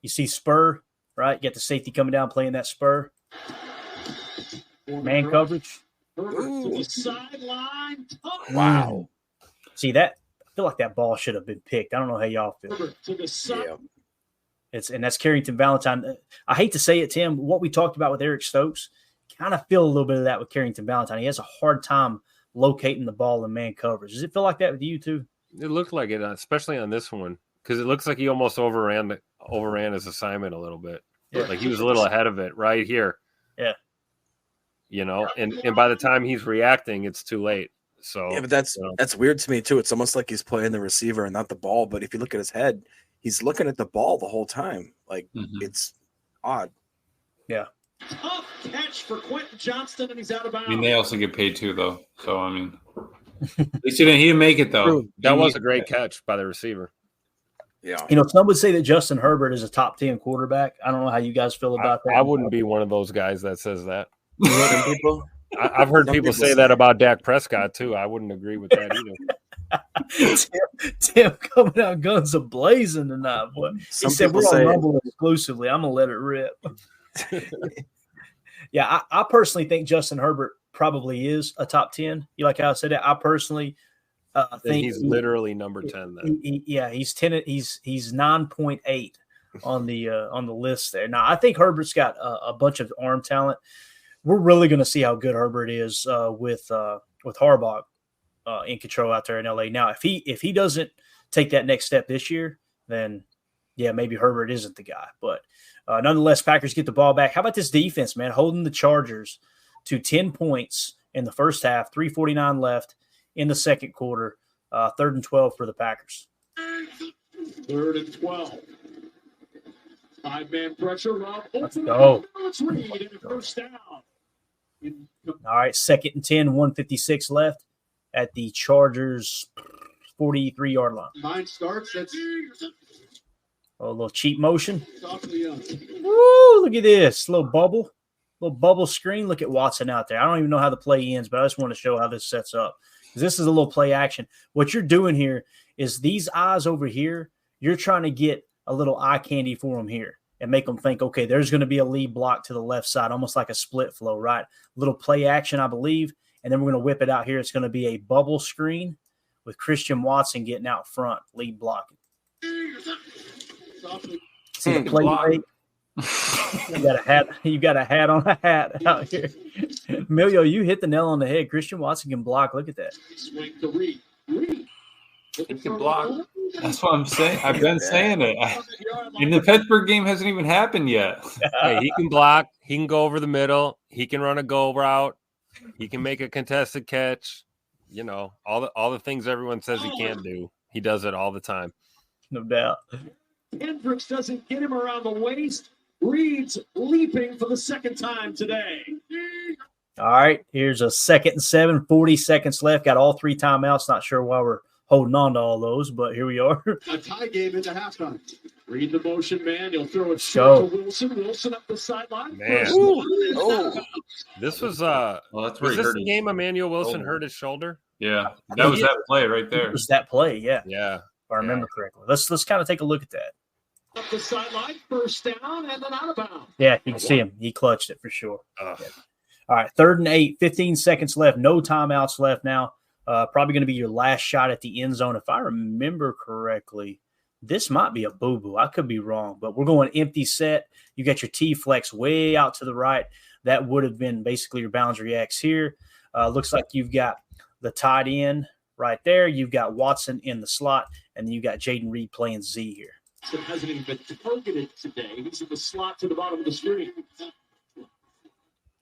D: You see Spur, right? Get the safety coming down, playing that Spur. Man coverage.
H: Sideline.
D: Wow. See that? I feel like that ball should have been picked. I don't know how y'all feel.
H: Yeah.
D: And that's Carrington Valentine. I hate to say it, Tim. What we talked about with Eric Stokes, kind of feel a little bit of that with Carrington Valentine. He has a hard time locating the ball in man coverage. Does it feel like that with you too?
G: It looked like it, especially on this one, because it looks like he almost overran his assignment a little bit. Yeah. Like he was a little ahead of it right here.
D: Yeah.
G: You know, and by the time he's reacting, it's too late. So
F: yeah, but that's weird to me too. It's almost like he's playing the receiver and not the ball. But if you look at his head, he's looking at the ball the whole time. Like it's odd.
D: Yeah.
H: Tough catch for Quentin Johnston, and he's out of bounds.
E: I mean, they also get paid too, though. So I mean, at least he didn't make it though.
G: That was a great catch by the receiver.
F: Yeah.
D: You know, some would say that Justin Herbert is a top 10 quarterback. I don't know how you guys feel about that.
G: I wouldn't be one of those guys that says that.
F: People?
G: I've heard people say that about Dak Prescott too. I wouldn't agree with that
D: either. Tim coming out guns a blazing tonight, boy. He said we're on Rumble exclusively. I'm gonna let it rip. Yeah, I personally think Justin Herbert probably is a top 10. You like how I said that? I personally think
G: he's literally number 10. Then
D: he's 10. He's 9.8 on the list there. Now I think Herbert's got a bunch of arm talent. We're really going to see how good Herbert is with Harbaugh in control out there in LA. Now, if he doesn't take that next step this year, then yeah, maybe Herbert isn't the guy. But nonetheless, Packers get the ball back. How about this defense, man? Holding the Chargers to 10 points in the first half, 3:49 left in the second quarter. 3rd and 12 for the Packers.
H: 3rd and 12. 5-man pressure.
D: Let's go.
H: Let's read in the first down.
D: All right, 2nd and 10, 1:56 left at the Chargers' 43-yard line.
H: Mine starts. That's
D: a little cheap motion. Woo, look at this. Little bubble screen. Look at Watson out there. I don't even know how the play ends, but I just want to show how this sets up. This is a little play action. What you're doing here is these eyes over here, you're trying to get a little eye candy for them here and make them think, okay, there's going to be a lead block to the left side, almost like a split flow, right? Little play action, I believe. And then we're going to whip it out here. It's going to be a bubble screen with Christian Watson getting out front, lead blocking. See the play break? You got a hat on a hat out here. Emilio, you hit the nail on the head. Christian Watson can block. Look at that.
E: He can block. That's what I'm saying. I've been saying it. And the Pittsburgh game hasn't even happened yet.
G: Hey, he can block. He can go over the middle. He can run a go route. He can make a contested catch. You know, all the things everyone says he can't do. He does it all the time.
D: No doubt.
H: Hendricks doesn't get him around the waist. Reed's leaping for the second time today.
D: All right, here's a 2nd and 7, 40 seconds left. Got all 3 timeouts. Not sure why we're holding on to all those, but here we are.
H: A tie game into halftime. Reed the motion man. He'll throw it short to Wilson. Wilson up the sideline.
G: Man. This was
E: well, that's where
G: was
E: he
G: this
E: hurt
G: the
E: his
G: game Emmanuel Wilson
E: shoulder.
G: hurt his shoulder?
E: Yeah, that was that play right there.
D: It was that play, yeah.
G: Yeah.
D: If I remember correctly. Let's kind of take a look at that.
H: Up the sideline, first down, and then out of bounds.
D: Yeah, you can see him. He clutched it for sure.
G: Ugh.
D: Yeah. All right, 3rd and 8, 15 seconds left. No timeouts left now. Probably going to be your last shot at the end zone. If I remember correctly, this might be a boo-boo. I could be wrong, but we're going empty set. You got your T-flex way out to the right. That would have been basically your boundary X here. Looks like you've got the tight end right there. You've got Watson in the slot, and then you got Jaden Reed playing Z here.
H: That hasn't even been targeted today. He's in the slot to the bottom of the screen.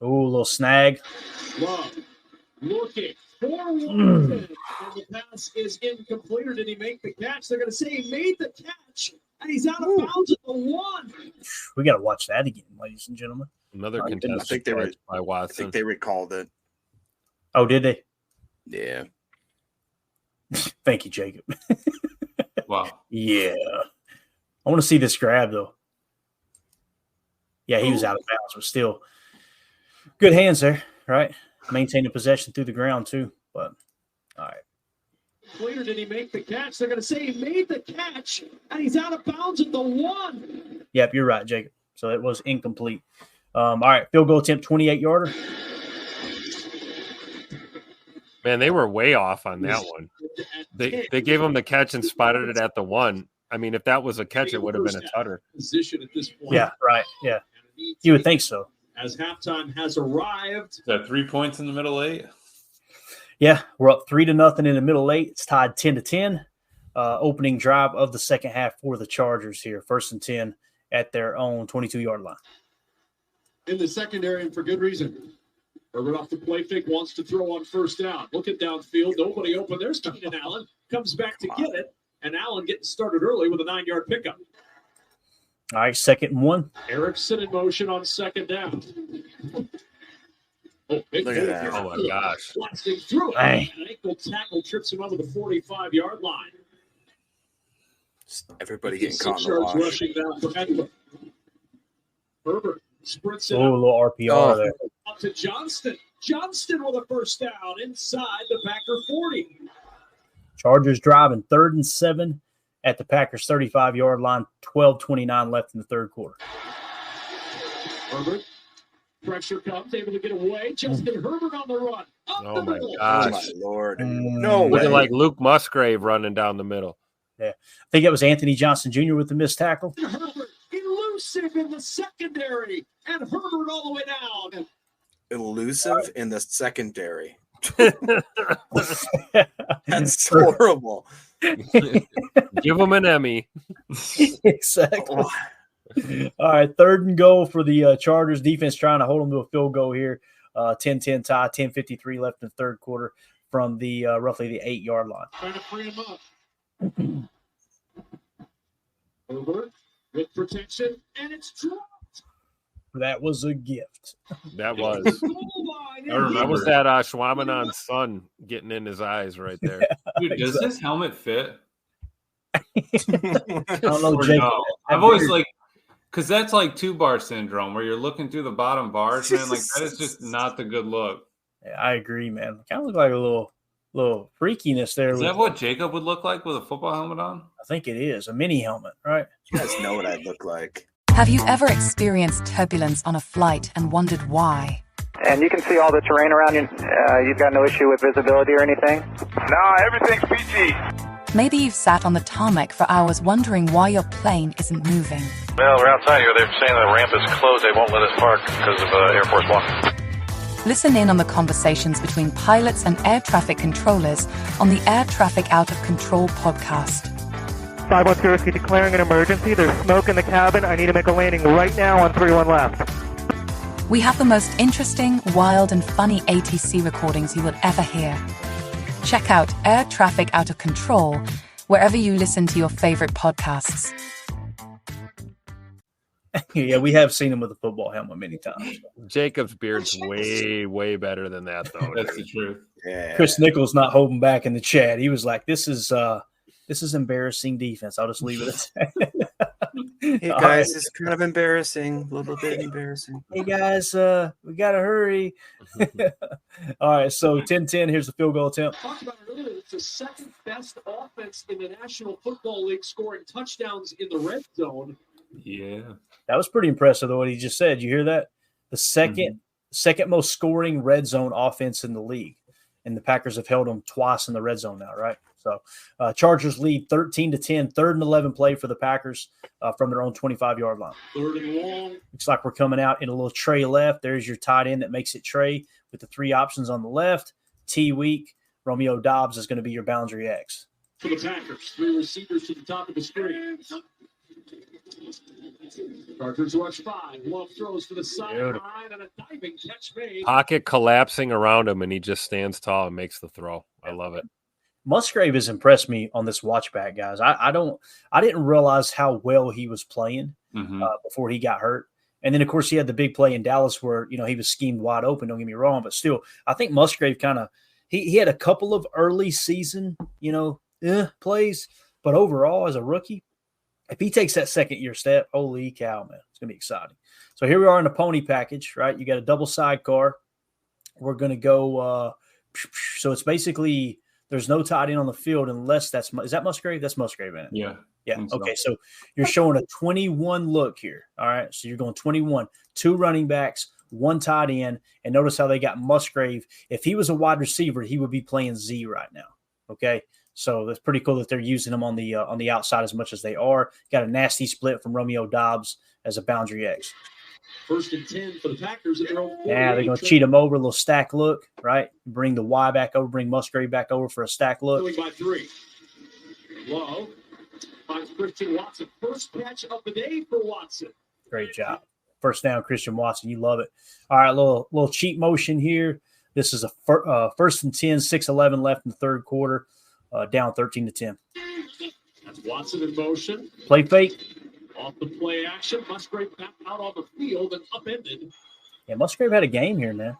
D: Oh, a little snag.
H: Love looking for Watson, and the pass is incomplete. Or did he make the catch? They're going to say he made the catch, and he's out of bounds at the 1.
D: We got to watch that again, ladies and gentlemen.
G: Another
F: I
G: contested
F: think they were.
G: catch by
F: I
G: Watson.
F: think they recalled it.
D: Oh, did they?
F: Yeah.
D: Thank you, Jacob.
E: Wow.
D: Yeah. I want to see this grab, though. Yeah, he was out of bounds, but still good hands there, right? Maintaining possession through the ground, too. But, all right.
H: Later, did he make the catch? They're going to say he made the catch, and he's out of bounds at the 1.
D: Yep, you're right, Jacob. So it was incomplete. All right, field goal attempt, 28-yarder.
G: Man, they were way off on that one. They gave him the catch and spotted it at the 1. I mean, if that was a catch, it would have been a tutter.
H: Position at this point.
D: Yeah, right. Yeah, you would think so.
H: As halftime has arrived.
E: Is that 3 points in the middle 8?
D: Yeah, we're up 3-0 in the middle 8. It's tied 10-10. Opening drive of the second half for the Chargers here. 1st and 10 at their own 22-yard line.
H: In the secondary, and for good reason. Herbert off the play fake, wants to throw on 1st down. Look at downfield. Nobody open. There's Keenan Allen. Comes back to get it. And Allen getting started early with a 9-yard pickup.
D: All right, 2nd and 1.
H: Erickson in motion on 2nd down. Oh, big
F: Look at that.
G: Oh, my gosh.
H: Blasting through it.
D: Hey.
H: An ankle tackle trips him over the 45-yard line.
F: Everybody getting caught
H: 6
F: in the
H: yards
F: wash.
H: rushing down for Eckler. Herbert sprints it
D: Oh, a little RPR there.
H: up to Johnston. Johnston with a 1st down inside the Packer 40.
D: Chargers driving 3rd and 7 at the Packers 35-yard line. 12:29 left in the 3rd quarter.
H: Herbert, pressure comes, able to get away. Justin Herbert on the run. Up
G: Oh,
H: the
G: my
H: middle.
F: Oh,
G: gosh.
F: my Lord.
D: No
G: Looking
F: way.
G: like Luke Musgrave running down the middle.
D: I think it was Anthony Johnson Jr. with the missed tackle.
H: Herbert elusive in the secondary, and Herbert all the way down.
F: Elusive in the secondary. That's horrible.
G: Give him an Emmy.
D: Exactly.
F: Oh,
D: All right, 3rd and goal for the Chargers. Defense trying to hold them to a field goal here. 10-10 tie, 10:53 left in the 3rd quarter from the roughly the 8-yard line.
H: Trying to free him up. Herbert with protection, and it's dropped.
D: That was a gift.
G: That was.
H: Goal line,
E: I remember.
G: That was that Schwaminon's son getting in his eyes right there.
E: Dude, does this helmet fit?
D: I don't know,
E: Or
D: Jake.
E: no? I've always like, because that's like 2-bar syndrome where you're looking through the bottom bars, man. Like that is just not the good look.
D: Yeah, I agree, man. Kind of look like a little freakiness there.
E: Is that what Jacob would look like with a football helmet on?
D: I think it is a mini helmet, right?
F: you guys know what I look like.
I: Have you ever experienced turbulence on a flight and wondered why?
J: And you can see all the terrain around you. You've got no issue with visibility or anything?
K: No, everything's PG.
I: Maybe you've sat on the tarmac for hours wondering why your plane isn't moving.
K: Well, we're outside here. They're saying the ramp is closed. They won't let us park because of Air Force One.
I: Listen in on the conversations between pilots and air traffic controllers on the Air Traffic Out of Control podcast.
J: 510 declaring an emergency. There's smoke in the cabin. I need to make a landing right now on 31 left.
I: We have the most interesting, wild, and funny ATC recordings you will ever hear. Check out Air Traffic Out of Control wherever you listen to your favorite podcasts.
D: Yeah, we have seen him with a football helmet many times.
G: Jacob's beard's way, way better than that, though.
E: That's the truth.
F: Yeah.
D: Chris Nichols not holding back in the chat. He was like, "This is embarrassing defense." I'll just leave it at that.
F: Hey
D: All
F: guys,
D: right.
F: it's kind of embarrassing. A little bit embarrassing.
D: Hey guys, we gotta hurry. All right, so 10-10. Here's the field goal attempt.
H: Talked about it earlier. It's the second best offense in the National Football League, scoring touchdowns in the red zone.
E: Yeah.
D: That was pretty impressive, though, what he just said. You hear that? The second most scoring red zone offense in the league. And the Packers have held them twice in the red zone now, right? So Chargers lead 13-10, 3rd and 11 play for the Packers from their own 25-yard line.
H: 3rd and long.
D: Looks like we're coming out in a little tray left. There's your tight end that makes it tray with the 3 options on the left. T weak. Romeo Doubs is going to be your boundary X.
H: For the Packers, 3 receivers to the top of the screen. Chargers rush 5. Love throws to the sideline and a diving catch made.
G: Pocket collapsing around him, and he just stands tall and makes the throw. I love it.
D: Musgrave has impressed me on this watch back, guys. I didn't realize how well he was playing before he got hurt. And then, of course, he had the big play in Dallas where, he was schemed wide open. Don't get me wrong. But still, I think Musgrave kind of he had a couple of early season, plays. But overall, as a rookie, if he takes that second-year step, holy cow, man, it's going to be exciting. So here we are in a pony package, right? You got a double sidecar. We're going to go so it's basically there's no tight end on the field unless is that Musgrave? That's Musgrave in it.
E: Yeah.
D: Yeah. Okay. So you're showing a 21 look here. All right. So you're going 21, 2 running backs, 1 tight end. And notice how they got Musgrave. If he was a wide receiver, he would be playing Z right now. Okay. So that's pretty cool that they're using him on the outside as much as they are. Got a nasty split from Romeo Doubs as a boundary X.
H: 1st and 10 for the Packers at their own 48.
D: Yeah, they're going to cheat him over, a little stack look, right? Bring the Y back over, bring Musgrave back over for a stack look.
H: Going by 3. Low finds Christian Watson. First catch of the day for Watson.
D: Great job. First down, Christian Watson. You love it. All right, little cheat motion here. This is a 1st and 10, 6:11 left in the third quarter, down 13-10.
H: That's Watson in motion.
D: Play fake.
H: Off the play action, Musgrave back out on the field and upended.
D: Yeah, Musgrave had a game here, man.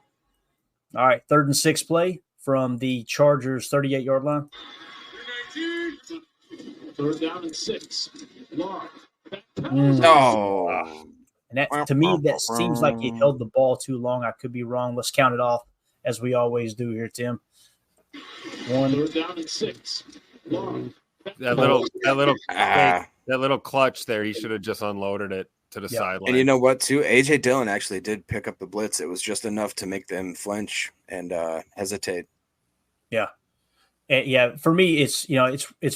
D: All right, 3rd and 6 play from the Chargers' 38-yard line.
H: 3rd down and 6. Long.
F: No.
D: And that, to me, that seems like he held the ball too long. I could be wrong. Let's count it off as we always do here, Tim. 1.
H: 3rd down and 6. Long.
G: That little clutch there, he should have just unloaded it to the sideline.
F: And you know what, too? A.J. Dillon actually did pick up the blitz. It was just enough to make them flinch and hesitate.
D: Yeah. Yeah, for me, it's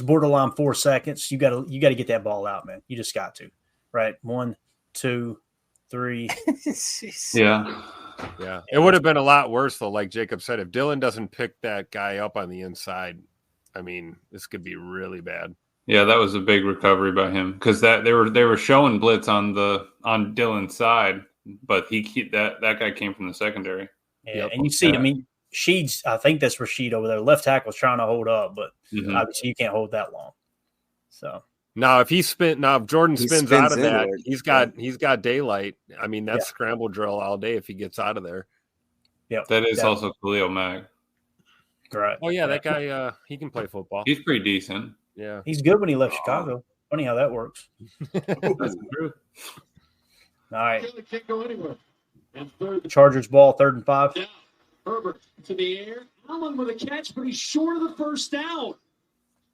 D: borderline 4 seconds. You got to get that ball out, man. You just got to, right? 1, 2, 3.
E: Yeah.
G: Yeah. It would have been a lot worse, though, like Jacob said. If Dillon doesn't pick that guy up on the inside, I mean, this could be really bad.
E: Yeah, that was a big recovery by him because they were showing blitz on Dillon's side, but that guy came from the secondary.
D: Yeah, and you see, I mean, Sheed's, I think that's Rashid over there. Left tackle's trying to hold up, but obviously you can't hold that long. So
G: now, if Jordan spins out of that, he's got daylight. I mean, that's scramble drill all day if he gets out of there.
D: Yeah,
E: that is also Khalil Mack.
D: Right.
G: Oh yeah, that guy he can play football.
E: He's pretty decent.
G: Yeah,
D: he's good when he left Chicago. Funny how that works.
E: That's true.
D: All right.
H: Can't go anywhere. And
D: Chargers ball, 3rd and 5.
H: Yeah. Herbert to the air. Allen with a catch, but he's short of the first down.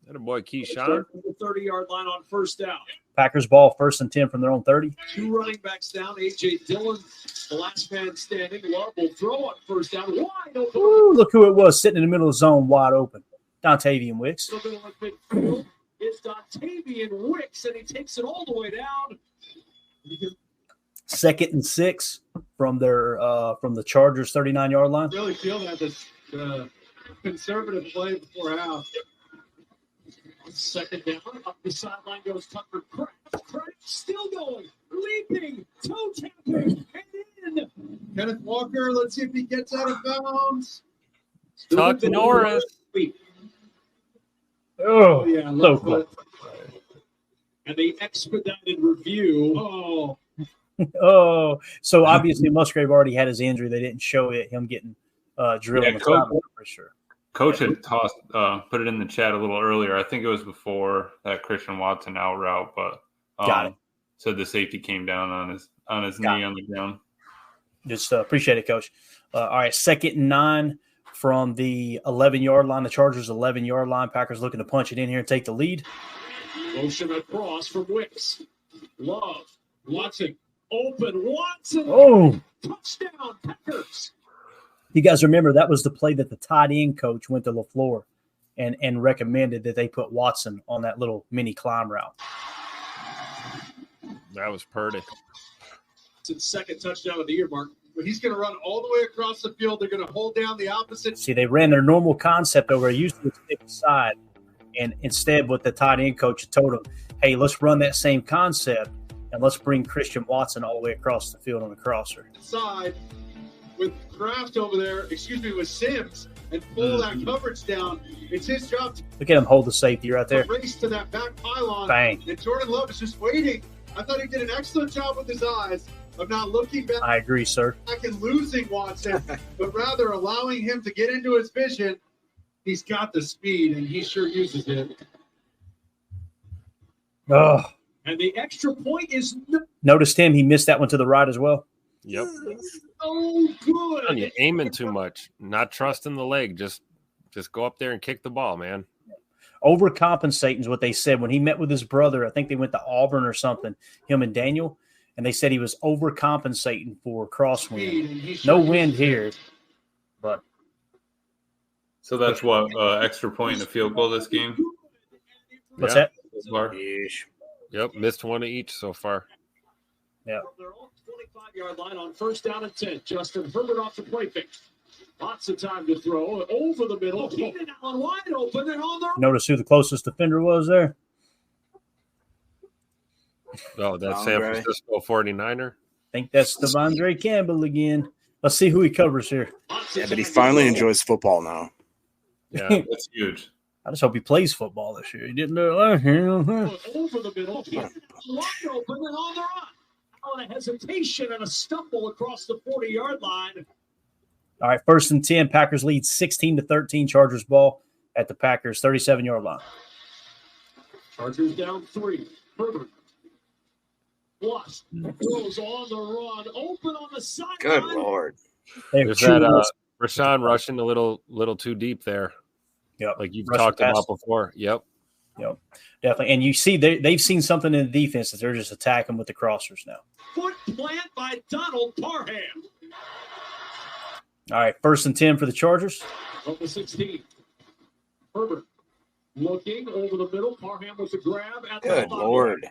G: That a boy Keyshawn.
H: The 30-yard line on 1st down.
D: Packers ball, 1st and 10 from their own 30.
H: 2 running backs down. A.J. Dillon, the last man standing. Love will throw on 1st down. Wide open.
D: Ooh, look who it was sitting in the middle of the zone, wide open. Dontavian Wicks.
H: It's Dontavian Wicks, and he takes it all the way down.
D: 2nd and 6 from the Chargers 39-yard line.
H: Really feel that this conservative play before half. 2nd down, up the sideline goes Tucker Kraft. Kraft still going, leaping, toe tapping, and in. Kenneth Walker, let's see if he gets out of bounds.
G: Tuck Norris.
D: Oh,
H: yeah,
D: so close.
H: And the expedited review.
D: Oh, so obviously Musgrave already had his injury. They didn't show him getting drilled on the sideline for sure.
E: Coach had put it in the chat a little earlier. I think it was before that Christian Watson out route, but
D: Got it.
E: Said the safety came down on his knee on the ground.
D: Just appreciate it, Coach. All right, 2nd and 9 from the 11-yard line. The Chargers' 11-yard line. Packers looking to punch it in here and take the lead.
H: Motion across from Wicks. Love. Watson. Open. Watson.
D: Oh.
H: Touchdown, Packers.
D: You guys remember that was the play that the tight end coach went to LaFleur and recommended that they put Watson on that little mini climb route.
G: That was Purdy.
H: It's his second touchdown of the year, Mark. But he's going to run all the way across the field. They're going to hold down the opposite.
D: See, they ran their normal concept over. Usually it's stick side. And instead, what the tight end coach told him, hey, let's run that same concept, and let's bring Christian Watson all the way across the field on the crosser.
H: Side with Kraft over there, with Sims, and pull that coverage down. It's his job to
D: Look at him hold the safety right there.
H: race to that back pylon.
D: Bang.
H: And Jordan Love is just waiting. I thought he did an excellent job with his eyes of not looking back.
D: I agree, sir.
H: And losing Watson, but rather allowing him to get into his vision. He's got the speed, and he sure uses it.
D: Oh.
H: And the extra point is
D: Noticed him. He missed that one to the right as well.
G: Yep.
H: so good.
G: You're aiming too much, not trusting the leg. Just go up there and kick the ball, man.
D: Overcompensating is what they said. When he met with his brother, I think they went to Auburn or something, him and Daniel, and they said he was overcompensating for crosswind. No wind here, but.
E: So that's what extra point and a field goal this game.
D: What's that?
E: So far.
G: Yep, missed one of each so far.
D: Yeah.
H: They're all 25-yard line on 1st down and 10. Justin Herbert off the play fake. Lots of time to throw over the middle. Keenan Allen wide open and on the.
D: Notice who the closest defender was there?
G: Oh, that's San Francisco 49er.
D: I think that's Devondre Campbell again. Let's see who he covers here.
F: Yeah, but he finally enjoys football now.
E: Yeah, that's huge.
D: I just hope he plays football this year. He didn't do it last year.
H: Over the middle. Wide open and on the run. On a hesitation and a stumble across the 40-yard line.
D: All right, 1st and 10. Packers lead 16-13. Chargers ball at the Packers 37-yard line.
H: Chargers down 3. Herbert. Plus, throws on the run. Open on the sideline.
F: Good Lord.
G: There's that Rashawn rushing a little too deep there.
D: Yep.
G: Like you've talked about before. Yep.
D: Yep. Definitely. And you see they've seen something in the defense that they're just attacking with the crossers now.
H: Foot plant by Donald Parham.
D: All right, 1st and 10 for the Chargers.
H: From the 16. Herbert looking over the middle. Parham with the grab at
F: Good
H: the
F: Lord.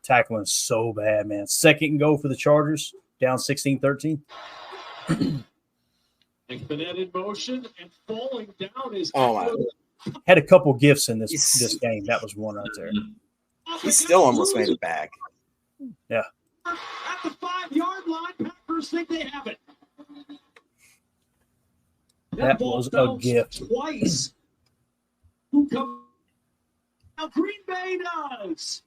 D: Tackling so bad, man. 2nd and go for the Chargers. Down 16-13.
H: Bennett in motion and falling down is.
F: Oh, my.
D: Had a couple gifts in this game. That was one right there.
F: He still almost made it back.
D: Yeah.
H: At the 5-yard line, Packers think they have it.
D: That was a gift.
H: Twice. Who come? Now Green Bay does.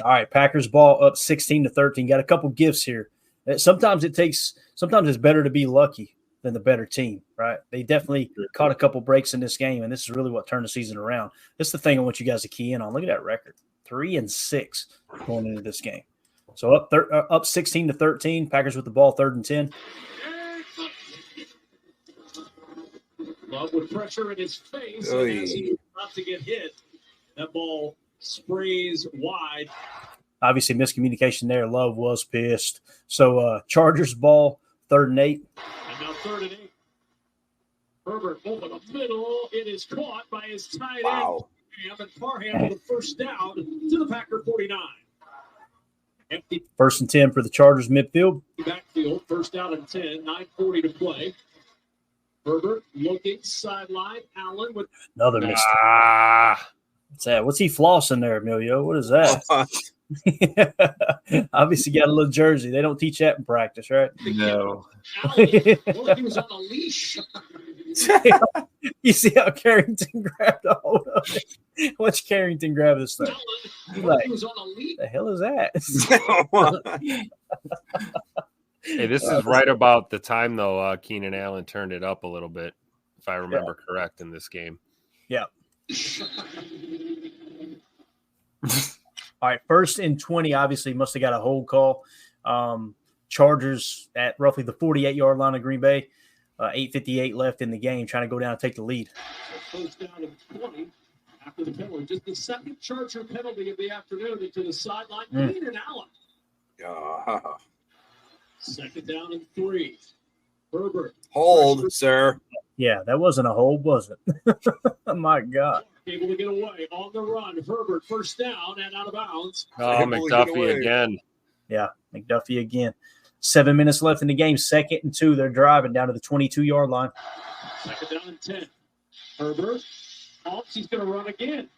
D: All right, Packers ball up 16-13. Got a couple gifts here. Sometimes it's better to be lucky than the better team, right? They definitely caught a couple breaks in this game, and this is really what turned the season around. This is the thing I want you guys to key in on. Look at that record, 3-6 going into this game. So up 16-13. Packers with the ball, 3rd and 10.
H: Love with pressure in his face, and as he's about to get hit, that ball sprays wide.
D: Obviously, miscommunication there. Love was pissed. So Chargers ball, 3rd and 8.
H: And now 3rd and 8. Herbert over the middle. It is caught by his tight end. And Parham with the 1st down to the Packer 49. Empty
D: 1st and 10 for the Chargers midfield.
H: backfield. 1st down and 10. 9:40 to play. Herbert looking sideline. Allen with
D: Another mistake. What's that? What's he flossing there, Emilio? What is that? Obviously got a little jersey. They don't teach that in practice, right?
E: No.
H: Allen. Well, he was on a leash.
D: You see how Carrington grabbed a hold of it? Watch Carrington grab this thing. He's like, the hell is that?
G: Hey, this is right about the time, though, Keenan Allen turned it up a little bit, if I remember correct, in this game.
D: Yeah. All right, 1st and 20, obviously must have got a hold call. Chargers at roughly the 48-yard line of Green Bay. 8:58 left in the game, trying to go down and take the lead.
H: First down and 20 after the penalty. Just the second Charger penalty of the afternoon into the sideline. Keenan Allen. Second down and 3. Herbert.
F: Hold, sir.
D: Yeah, that wasn't a hold, was it? Oh, my God.
H: Able to get away on the run. Herbert first down and out of bounds.
G: Oh, McDuffie again.
D: Yeah, McDuffie again. 7 minutes left in the game. 2nd and 2. They're driving down to the 22-yard line.
H: Second down and 10. Herbert. He's going to run again.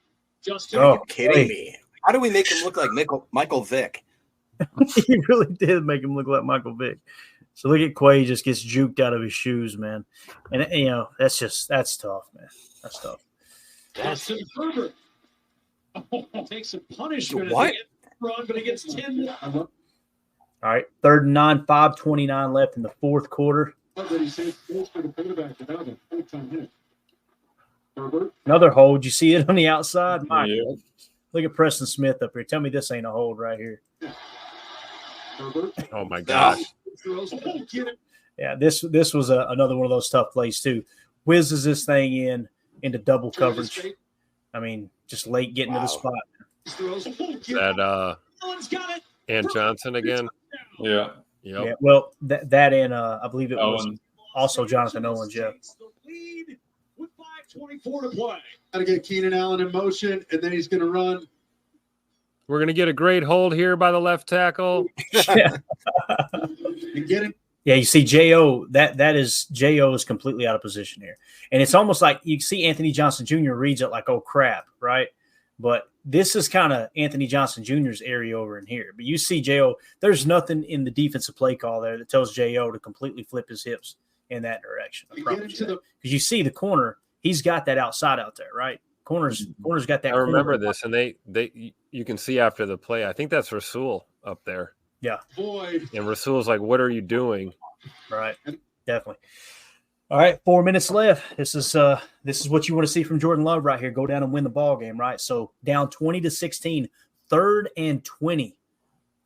H: Justin.
F: Are you kidding me? How do we make him look like Michael Vick?
D: He really did make him look like Michael Vick. So look at Quay just gets juked out of his shoes, man. And, that's tough, man. That's tough.
H: Justin Herbert. Takes a punishment.
F: What?
H: Run, but he gets 10.
D: All right, 3rd and 9, 5:29 left in the 4th quarter. Another hold. You see it on the outside? Look at Preston Smith up here. Tell me this ain't a hold right here.
G: Oh, my gosh.
D: Yeah, this was another one of those tough plays, too. Whizzes this thing into double coverage. I mean, just late getting to the spot.
G: That Ant Johnson again?
E: Yeah.
G: Yep.
D: Yeah. Well, that and I believe it was also Jonathan Owens, yeah.
H: With 5:24 to play.
L: Got to get Keenan Allen in motion, and then he's going to run.
G: We're going to get a great hold here by the left tackle.
L: You get him?
D: Yeah, you see J.O., J.O. is completely out of position here. And it's almost like you see Anthony Johnson Jr. reads it like, oh, crap, right? But this is kind of Anthony Johnson Jr.'s area over in here. But you see J.O., there's nothing in the defensive play call there that tells J.O. to completely flip his hips in that direction. Because you see the corner, he's got that outside out there, right? Corner's got that.
G: I remember this, and you can see after the play, I think that's Rasul up there.
D: Yeah.
G: And Rasul's like, what are you doing?
D: Right. Definitely. All right, 4 minutes left. This is what you want to see from Jordan Love right here. Go down and win the ball game, right? So down 20-16, 3rd and 20,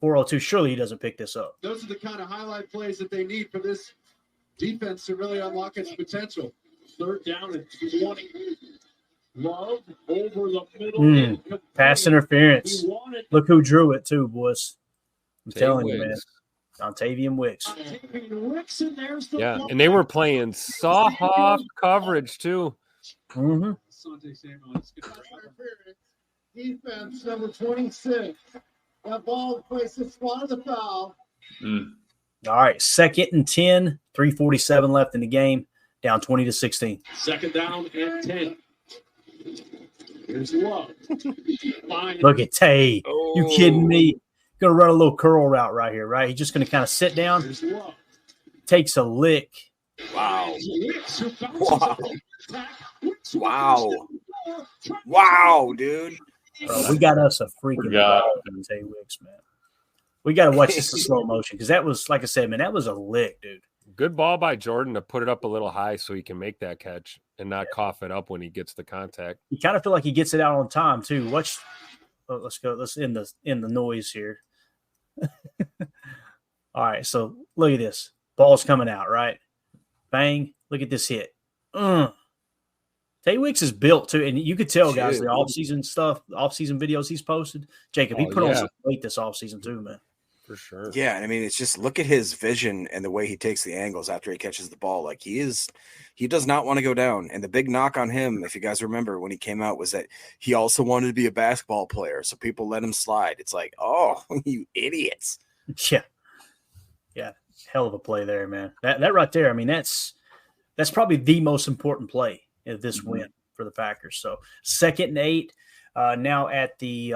D: 4:02. Surely he doesn't pick this up.
L: Those are the kind of highlight plays that they need for this defense to really unlock its potential.
H: 3rd down and 20. Love over the middle.
D: Pass interference. Look who drew it too, boys. I'm telling you, man. Dontavian Wicks.
G: Yeah, and they were playing soft coverage too.
D: Mm-hmm.
L: Defense number 26. That ball plays the spot of the foul.
D: All right, 2nd and 10, 3:47 left in the game, down 20-16.
H: 2nd down and 10. Here's Love.
D: Look at Tay. You kidding me? Going to run a little curl route right here, right? He's just going to kind of sit down, takes a lick.
F: Wow. Wow, dude.
D: Bro, we got us a freaking Tay Wicks, man. We got to watch this in slow motion because that was, like I said, man, that was a lick, dude.
G: Good ball by Jordan to put it up a little high so he can make that catch and not cough it up when he gets the contact.
D: You kind of feel like he gets it out on time too. Let's go. Let's end the noise here. All right, so look at this. Ball's coming out, right? Bang. Look at this hit. Tay Wicks is built too, and you could tell, guys, the off-season stuff, off-season videos he's posted. Jacob, he put on some weight this off-season too, man.
G: For sure.
F: Yeah, and I mean, it's just look at his vision and the way he takes the angles after he catches the ball. Like he does not want to go down. And the big knock on him, if you guys remember when he came out, was that he also wanted to be a basketball player. So people let him slide. It's like, oh, you idiots.
D: Yeah. Hell of a play there, man. That right there, I mean, that's probably the most important play of this win for the Packers. So 2nd and 8, now at the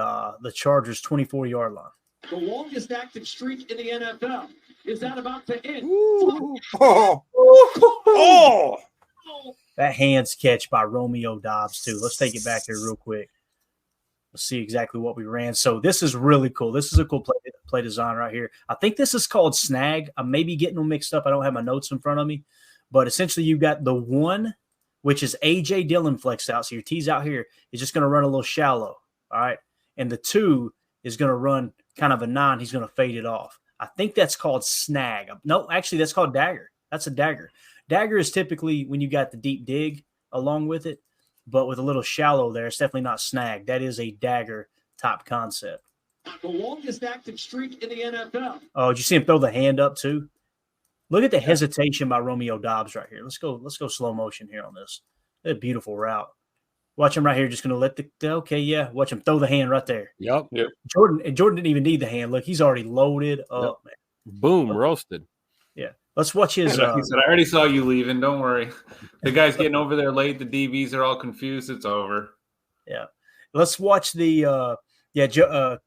D: Chargers 24-yard line.
H: The longest active streak in the NFL. Is that about to end?
D: That hands catch by Romeo Dobbs, too. Let's take it back here real quick. Let's see exactly what we ran. So this is really cool. This is a cool play design right here. I think this is called snag. I may be getting them mixed up. I don't have my notes in front of me. But essentially, you've got the 1, which is A.J. Dillon flexed out. So your T's out here is just going to run a little shallow, all right? And the 2 is going to run kind of a 9. He's going to fade it off. I think that's called snag. No, actually, that's called dagger. That's a dagger. Dagger is typically when you got the deep dig along with it, but with a little shallow there, it's definitely not snag. That is a dagger type concept.
H: The longest active streak in the NFL.
D: Oh, did you see him throw the hand up too? Look at the hesitation by Romeo Dobbs right here. Let's go slow motion here on this. A beautiful route. Watch him right here. Just going to let watch him throw the hand right there.
G: Yep.
D: Jordan didn't even need the hand. Look, he's already loaded up, man.
G: Boom, roasted.
D: Yeah. Let's watch his.
E: He said, I already saw you leaving. Don't worry. The guy's getting over there late. The DBs are all confused. It's over.
D: Yeah. Let's watch the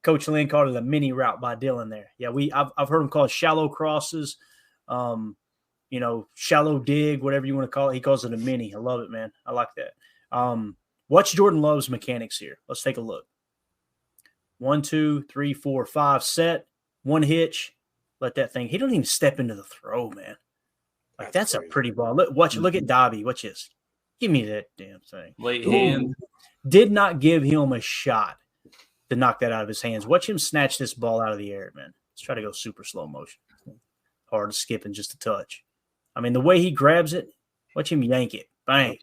D: Coach Lynn called it a mini route by Dillon there. Yeah, I've heard him call it shallow crosses, shallow dig, whatever you want to call it. He calls it a mini. I love it, man. I like that. Watch Jordan Love's mechanics here. Let's take a look. 1, 2, 3, 4, 5 set, 1 hitch. Let that thing. He don't even step into the throw, man. Like that's a pretty ball. Look at Dobby. Watch this. Give me that damn thing.
E: Late hand.
D: Did not give him a shot to knock that out of his hands. Watch him snatch this ball out of the air, man. Let's try to go super slow motion. Hard to skip in just a touch. I mean, the way he grabs it, watch him yank it. Bang.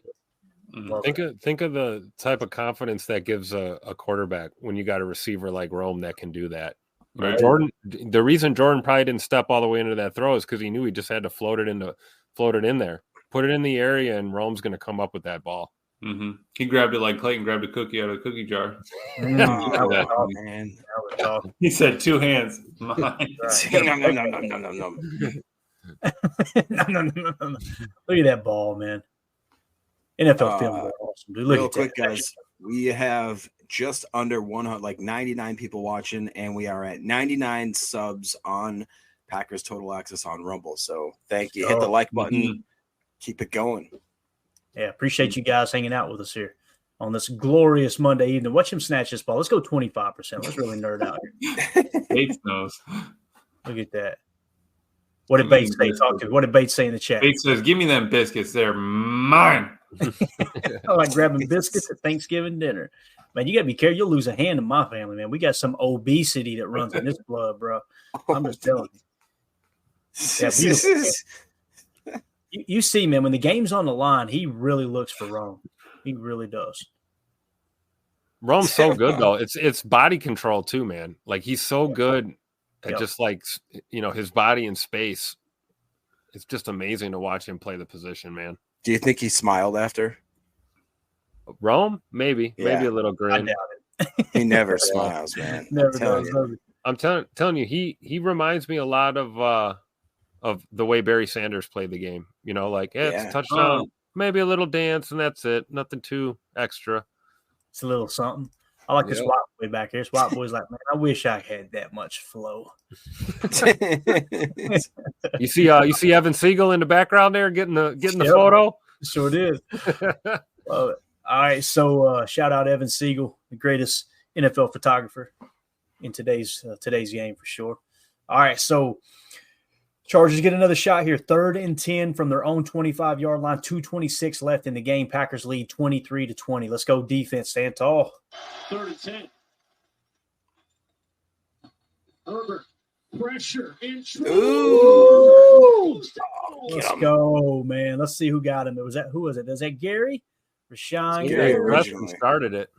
G: Think of the type of confidence that gives a quarterback when you got a receiver like Rome that can do that. Right. The reason Jordan probably didn't step all the way into that throw is because he knew he just had to float it in there, put it in the area, and Rome's going to come up with that ball.
E: Mm-hmm. He grabbed it like Clayton grabbed a cookie out of the cookie jar.
F: Man.
E: He said 2 hands. Mine.
F: No.
D: No. Look at that ball, man. NFL film is awesome, dude. Look
F: real
D: at
F: quick,
D: that.
F: guys. We have just under 100, like 99 people watching, and we are at 99 subs on Packers Total Access on Rumble. So thank you. Hit the like button. Keep it going.
D: Yeah, appreciate you guys hanging out with us here on this glorious Monday evening. Watch him snatch this ball. Let's go 25%. Let's really nerd out here.
E: Bates knows.
D: Look at that. What did Bates say? What did Bates say in the chat?
E: Bates says, "Give me them biscuits. They're mine."
D: I like grabbing biscuits at Thanksgiving dinner. Man, you got to be careful. You'll lose a hand in my family, man. We got some obesity that runs in this blood, bro. I'm just telling you. Yeah, you see, man, when the game's on the line, he really looks for Rome. He really does.
G: Rome's so good, though. It's body control, too, man. Like, he's so good at just, like, his body in space. It's just amazing to watch him play the position, man.
F: Do you think he smiled after?
G: Rome? Maybe. Yeah. Maybe a little grin.
D: I doubt it.
F: He never smiles, man.
G: I'm telling you, he reminds me a lot of the way Barry Sanders played the game. It's a touchdown, maybe a little dance, and that's it. Nothing too extra.
D: It's a little something. I like this white boy back here. This white boy's like, man, I wish I had that much flow.
G: You see Evan Siegel in the background there getting the photo?
D: Sure did. Love it. All right, so shout out Evan Siegel, the greatest NFL photographer in today's game for sure. All right, so Chargers get another shot here. 3rd and 10 from their own 25-yard line. 2:26 left in the game. Packers lead 23-20. Let's go defense. Stand tall.
H: 3rd and 10. Herbert. Pressure.
D: Ooh. Let's go, man. Let's see who got him. Who was it? Was that Gary? Rashawn?
G: Gary started it.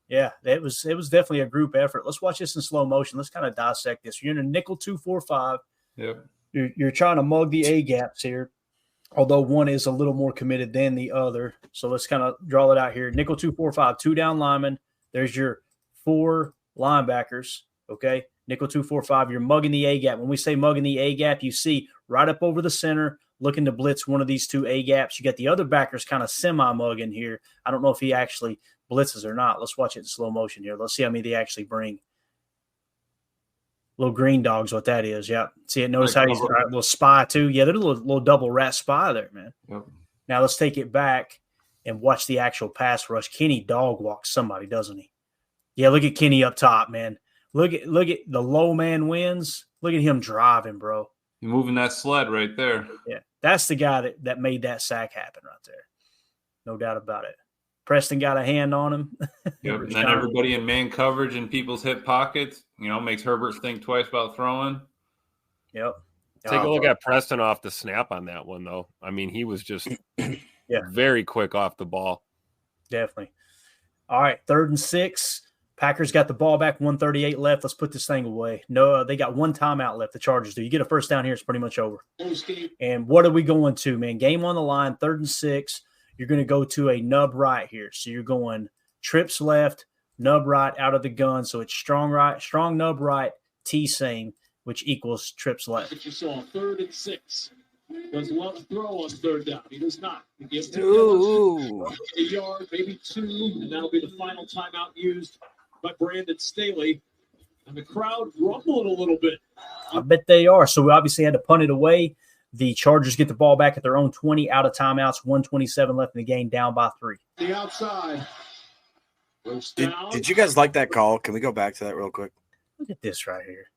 D: Yeah, it was definitely a group effort. Let's watch this in slow motion. Let's kind of dissect this. You're in a nickel 2-4-5.
E: Yep.
D: You're trying to mug the A gaps here, although one is a little more committed than the other. So let's kind of draw it out here. Nickel 2-4-5, 2 down linemen. There's your 4 linebackers. Okay, nickel 2-4-5. You're mugging the A gap. When we say mugging the A gap, you see right up over the center, looking to blitz one of these 2 A gaps. You got the other backers kind of semi-mugging here. I don't know if he actually blitzes or not. Let's watch it in slow motion here. Let's see how many they actually bring. Little green dog's what that is. Yeah. See it? Notice how he's got a little spy too. Yeah, they're a little double rat spy there, man.
E: Yep.
D: Now let's take it back. and watch the actual pass rush, Kenny dog walks somebody, doesn't he? Yeah, look at Kenny up top, man. Look at the low man wins. Look at him driving, bro.
E: You're moving that sled right there.
D: Yeah, that's the guy that made that sack happen right there. No doubt about it. Preston got a hand on him.
E: Yep. And then everybody in man coverage in people's hip pockets, makes Herbert think twice about throwing.
D: Yep.
G: Take a look at Preston off the snap on that one, though. I mean, he was just very quick off the ball.
D: Definitely. All right, 3rd and 6. Packers got the ball back, 1:38 left. Let's put this thing away. No, they got one timeout left. The Chargers do. You get a first down here, it's pretty much over. And what are we going to, man? Game on the line, 3rd and 6. You're going to go to a nub right here. So you're going trips left, nub right out of the gun. So it's strong right, strong nub right, T same, which equals trips left.
H: But you saw 3rd and 6. Does Love throw on 3rd down? He does not. He gives a yard, maybe 2, and that'll be the final timeout used by Brandon Staley. And the crowd rumbling a little bit.
D: I bet they are. So we obviously had to punt it away. The Chargers get the ball back at their own 20, out of timeouts, 1:27 left in the game, down by 3.
H: The outside.
F: Did you guys like that call? Can we go back to that real quick?
D: Look at this right here.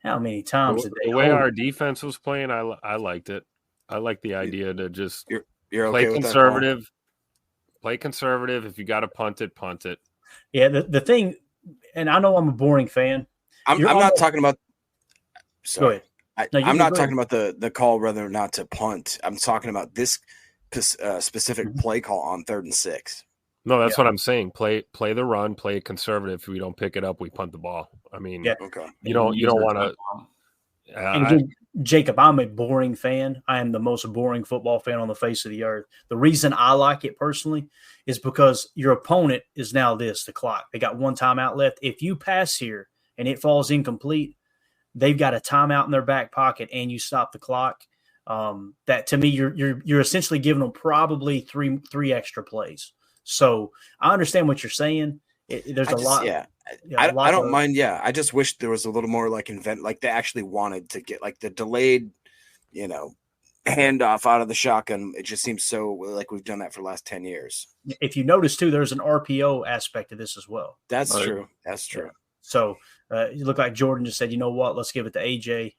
D: How many times did they
G: the way our defense was playing, I liked it. I like the idea to just
F: you're
G: play
F: okay with
G: conservative. Play conservative. If you got to punt it, punt it.
D: Yeah, the thing, and I know I'm a boring fan.
F: I'm not talking about. Sorry.
D: Go ahead.
F: I'm not talking about the call whether or not to punt. I'm talking about this specific play call on 3rd and 6.
G: No, that's what I'm saying. Play the run, play it conservative. If we don't pick it up, we punt the ball. I mean,
F: okay.
G: You don't want
D: to. Jacob, I'm a boring fan. I am the most boring football fan on the face of the earth. The reason I like it personally is because your opponent is now the clock. They got one timeout left. If you pass here and it falls incomplete, they've got a timeout in their back pocket and you stop the clock. That to me, you're essentially giving them probably three extra plays. So I understand what you're saying. There's a lot.
F: Yeah. I don't mind. Yeah. I just wish there was a little more like they actually wanted to get like the delayed, handoff out of the shotgun. It just seems so like we've done that for the last 10 years.
D: If you notice too, there's an RPO aspect to this as well.
F: That's true. That's true.
D: Yeah. So you look like Jordan just said, you know what? Let's give it to AJ.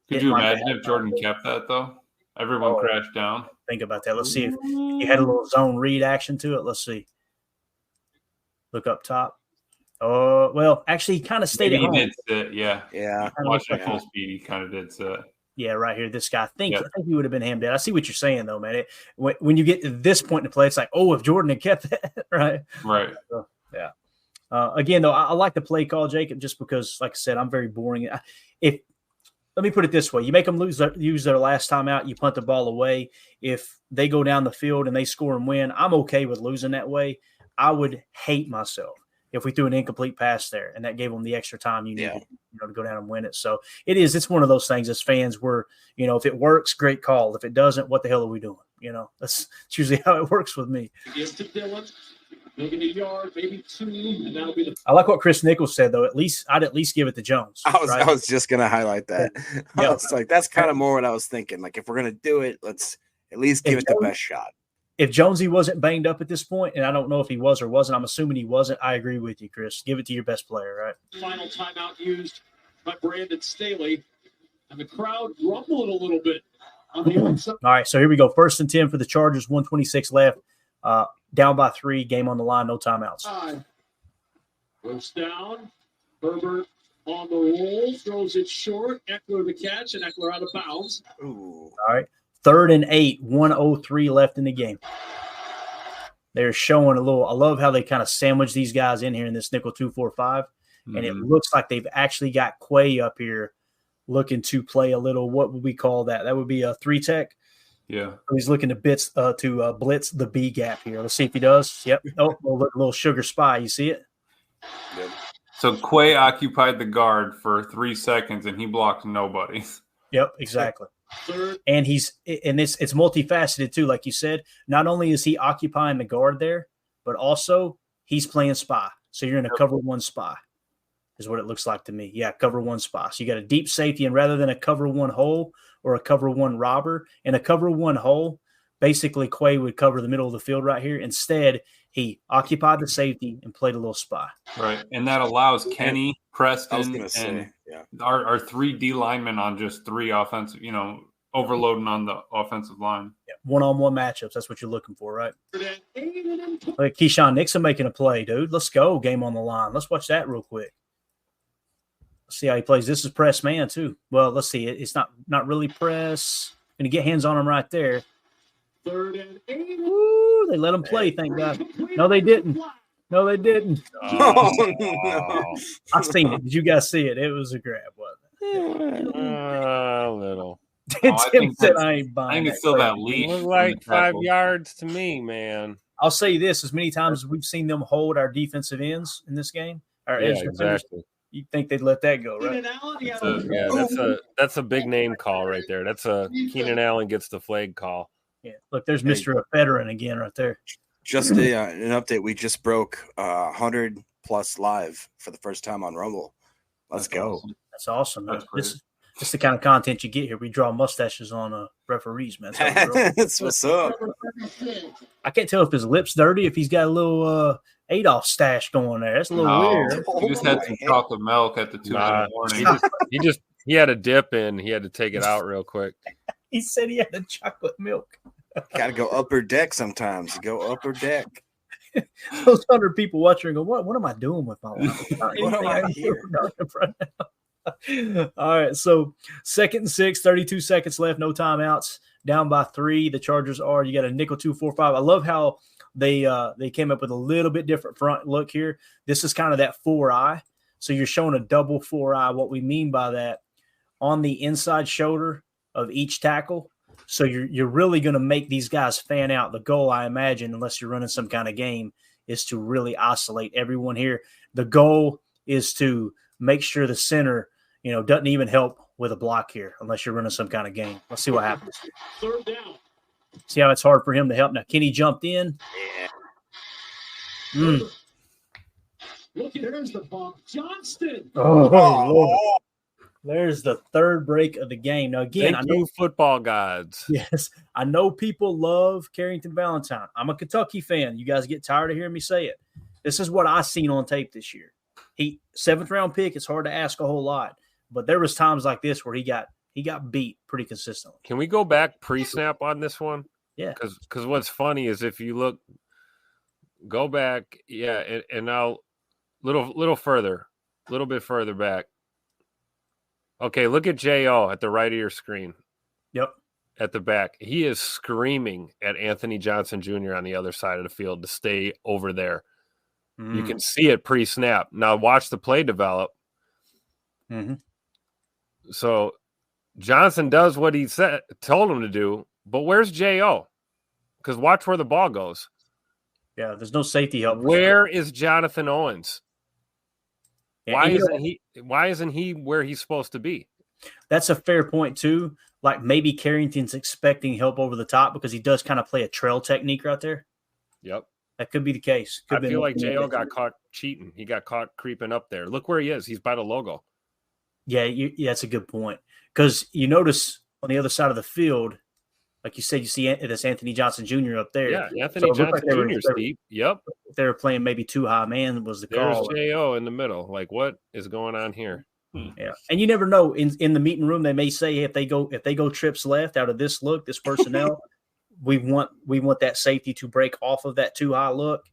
E: Could you imagine if Jordan kept that though? Everyone crashed down.
D: Think about that. Let's see if you had a little zone read action to it. Let's see. Look up top. Oh, well, actually, he kind of stayed at home.
E: He did sit, yeah.
F: Yeah.
E: Watching full speed, he kind of did sit.
D: Yeah, right here. This guy, I think he would have been hammed out. I see what you're saying, though, man. When you get to this point in the play, it's like, oh, if Jordan had kept that, right?
E: Right.
D: So, yeah. Again, though, I like the play call, Jacob, just because, like I said, I'm very boring. Let me put it this way. You make them use their last time out, you punt the ball away. If they go down the field and they score and win, I'm okay with losing that way. I would hate myself if we threw an incomplete pass there and that gave them the extra time you needed to go down and win it. So it's one of those things as fans where, if it works, great call. If it doesn't, what the hell are we doing? That's usually how it works with me.
H: Making a yard, maybe 2, and that'll be
D: I like what Chris Nichols said, though. I'd at least give it to Jones.
F: I was just going to highlight that. I was like, that's kind of more what I was thinking. Like, if we're going to do it, let's at least give it the best shot.
D: If Jonesy wasn't banged up at this point, and I don't know if he was or wasn't, I'm assuming he wasn't. I agree with you, Chris. Give it to your best player, right?
H: Final timeout used by Brandon Staley, and the crowd rumbling a little bit on the outside.
D: All right, so here we go. 1st and 10 for the Chargers, 1:26 left. Down by 3, game on the line, no timeouts.
H: Goes down. Herbert on the roll, throws it short. Eckler the catch, and Eckler out of bounds.
F: Ooh.
D: All right. 3rd and 8, 1:03 left in the game. They're showing a little – I love how they kind of sandwich these guys in here in this nickel 2-4-5. And it looks like they've actually got Quay up here looking to play a little – what would we call that? That would be a 3-tech.
E: Yeah.
D: He's looking to blitz the B gap here. Let's see if he does. Yep. Oh, a little sugar spy. You see it?
F: Yep.
E: So Quay occupied the guard for 3 seconds, and he blocked nobody.
D: Yep, exactly. And it's multifaceted too, like you said. Not only is he occupying the guard there, but also he's playing spy. So you're in a cover one spy, is what it looks like to me. Yeah, cover one spy. So you got a deep safety, and rather than a cover one hole or a cover one robber, in a cover one hole, basically Quay would cover the middle of the field right here. Instead, he occupied the safety and played a little spy.
E: Right, and that allows Kenny, Preston,
F: say,
E: and our 3 D linemen on just 3 offensive, overloading on the offensive line.
D: Yeah, one-on-one matchups. That's what you're looking for, right? Like Keyshawn Nixon making a play, dude. Let's go. Game on the line. Let's watch that real quick. Let's see how he plays. This is press man too. Well, let's see. It's not really press. Going to get hands on him right there.
H: 3rd and 8.
D: Woo, they let him play, thank God. No, they didn't. No, they didn't.
F: Oh, no.
D: I seen it. Did you guys see it? It was a grab, wasn't it?
G: A little.
D: Tim said, I ain't buying
E: I think
D: that
E: it's still
D: play.
E: that leash.
G: It looked like 5 yards to me, man.
D: I'll say this: as many times as we've seen them hold our defensive ends in this game, our
G: Yeah,
D: edge defenders,
G: exactly.
D: you think they'd let that go, right?
G: That's a big name call right there. That's a Keenan Allen gets the flag call.
D: Yeah, look, there's Mr. Veteran again right there.
F: Just an update. We just broke 100 plus live for the first time on Rumble. Let's go.
E: Awesome.
D: That's awesome. Man.
E: That's
D: This is the kind of content you get here. We draw mustaches on referees, man.
F: That's what's up.
D: I can't tell if his lips dirty, if he's got a little Adolf stash going there. That's a little weird.
E: He just had some chocolate milk at the 2 in the morning.
G: He had a dip in. He had to take it out real quick.
D: He said he had the chocolate milk.
F: Got to go upper deck sometimes. You go upper deck.
D: Those 100 people watching go, what am I doing with my life?
F: What am I here?
D: All right, so 2nd and 6, 32 seconds left, no timeouts, down by 3. The Chargers are, you got a nickel 2-4-5. I love how they came up with a little bit different front look here. This is kind of that 4-eye. So you're showing a double 4-eye. What we mean by that, on the inside shoulder of each tackle. So you're really going to make these guys fan out. The goal, I imagine, unless you're running some kind of game, is to really isolate everyone here. The goal is to make sure the center, doesn't even help with a block here unless you're running some kind of game. Let's see what happens.
H: 3rd down.
D: See how it's hard for him to help. Now, Kenny jumped in.
H: Yeah. Look, there's the bump. Johnston.
D: Oh, Lord. There's the 3rd break of the game. Now, again,
G: Thank you, football gods.
D: Yes, I know people love Carrington Valentine. I'm a Kentucky fan. You guys get tired of hearing me say it. This is what I seen on tape this year. 7th round pick. It's hard to ask a whole lot, but there was times like this where he got beat pretty consistently.
G: Can we go back pre-snap on this one?
D: Yeah.
G: Because what's funny is if you go back, and now little bit further back. Okay, look at J.O. at the right of your screen.
D: Yep.
G: At the back. He is screaming at Anthony Johnson Jr. on the other side of the field to stay over there. You can see it pre-snap. Now watch the play develop.
D: Mm-hmm.
G: So Johnson does what he told him to do, but where's J.O.? Because watch where the ball goes.
D: Yeah, there's no safety help.
G: Where is Jonathan Owens? Why isn't he where he's supposed to be?
D: That's a fair point too. Like maybe Carrington's expecting help over the top because he does kind of play a trail technique right there.
G: Yep.
D: That could be the case.
G: I feel like J.O. got caught cheating. He got caught creeping up there. Look where he is. He's by the logo.
D: Yeah, that's a good point. Because you notice on the other side of the field, like you said, you see this Anthony Johnson Jr. up there.
G: Yeah, Anthony Johnson Jr. Steve. Yep.
D: They were playing maybe too high man was the call.
G: There's J.O. in the middle. Like, what is going on here?
D: Yeah, and you never know. In the meeting room, they may say if they go trips left out of this personnel, we want that safety to break off of that too high look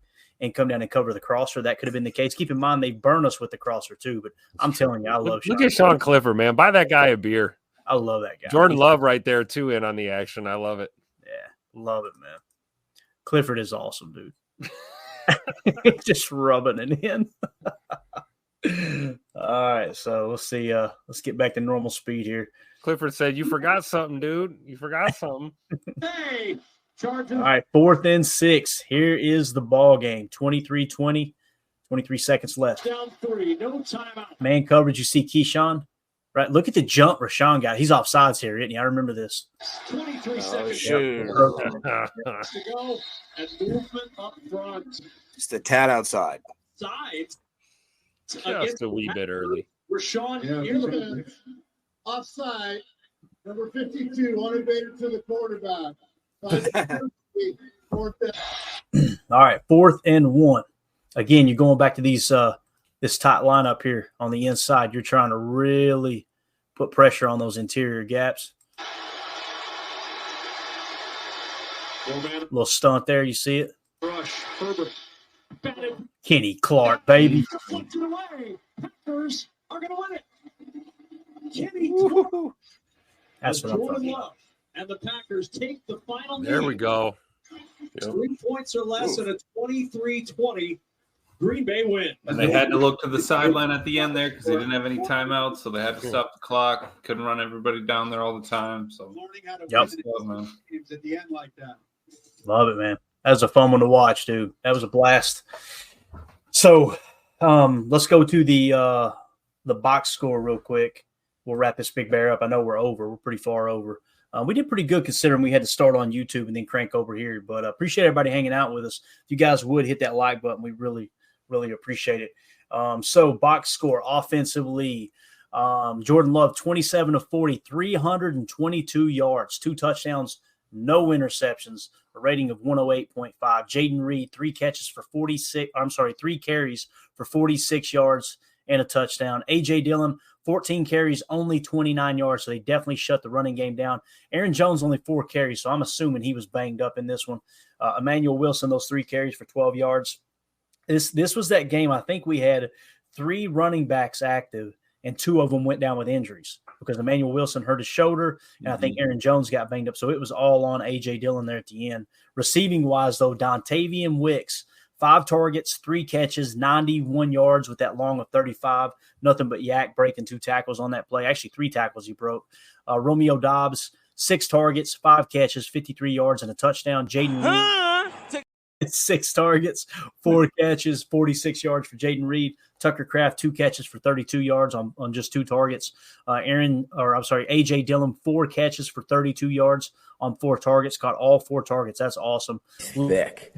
D: and come down and cover the crosser. That could have been the case. Keep in mind they burn us with the crosser too. But I'm telling you, I love.
G: Look at Sean Clifford, man. Buy that guy a beer.
D: I love that guy.
G: Jordan Love right there too in on the action. I love it.
D: Yeah, love it, man. Clifford is awesome, dude. Just rubbing it in. All right, so let's see. Let's get back to normal speed here.
G: Clifford said, "You forgot something, dude. You forgot something."
H: Hey, Chargers.
D: All right, 4th and 6. Here is the ball game. 23-20, 23 seconds left.
H: Down 3, no timeout.
D: Man coverage. You see Keyshawn, right? Look at the jump Rashawn got. He's off sides here, isn't he? I remember this.
H: 23 seconds
F: Sure.
H: to go, and movement up front.
F: Just a tad outside.
H: Sides.
G: Just a wee bit early.
H: Rashawn,
L: Offside, number 52, uninvited to the quarterback. Fourth down.
D: All right, 4th and 1. Again, you're going back to these this tight lineup here on the inside. You're trying to really put pressure on those interior gaps. Little stunt there. You see it?
H: Rush, Herbert, batted,
D: Kenny Clark, baby.
H: deflected away. Packers are going to win it. Kenny Clark.
D: That's what I'm
H: Jordan
D: talking about.
H: Love. And the Packers take the final
G: There we
H: lead.
G: go.
H: 3 points or less and a 23-20 Green Bay win.
E: And they had to look to the sideline at the end there because they didn't have any timeouts, so they had to stop the clock. Couldn't run everybody down there all the time. So
L: Learning how to
D: Yep.
L: win games at the end like that.
D: Love it, man. That was a fun one to watch, dude. That was a blast. So let's go to the box score real quick. We'll wrap this big bear up. I know we're over. We're pretty far over. We did pretty good considering we had to start on YouTube and then crank over here. But appreciate everybody hanging out with us. If you guys would hit that like button, we really, really appreciate it. So box score offensively, Jordan Love, 27 of 40, 322 yards, 2 touchdowns, no interceptions, a rating of 108.5. Jaden Reed, 3 carries for 46 yards and a touchdown. A.J. Dillon, 14 carries, only 29 yards, so they definitely shut the running game down. Aaron Jones, only 4 carries, so I'm assuming he was banged up in this one. Emmanuel Wilson, those 3 carries for 12 yards. This was that game. I think we had 3 running backs active, and 2 of them went down with injuries because Emmanuel Wilson hurt his shoulder, and I think Aaron Jones got banged up. So it was all on A.J. Dillon there at the end. Receiving-wise, though, Dontavian Wicks, 5 targets, 3 catches, 91 yards with that long of 35. Nothing but yak breaking 2 tackles on that play. Actually, 3 tackles he broke. Romeo Dobbs, 6 targets, 5 catches, 53 yards, and a touchdown. Jaden Reed, 6 targets, 4 catches, 46 yards for Jaden Reed. Tucker Kraft, 2 catches for 32 yards on just 2 targets. A.J. Dillon, 4 catches for 32 yards on 4 targets. Caught all 4 targets. That's awesome.
M: Thick.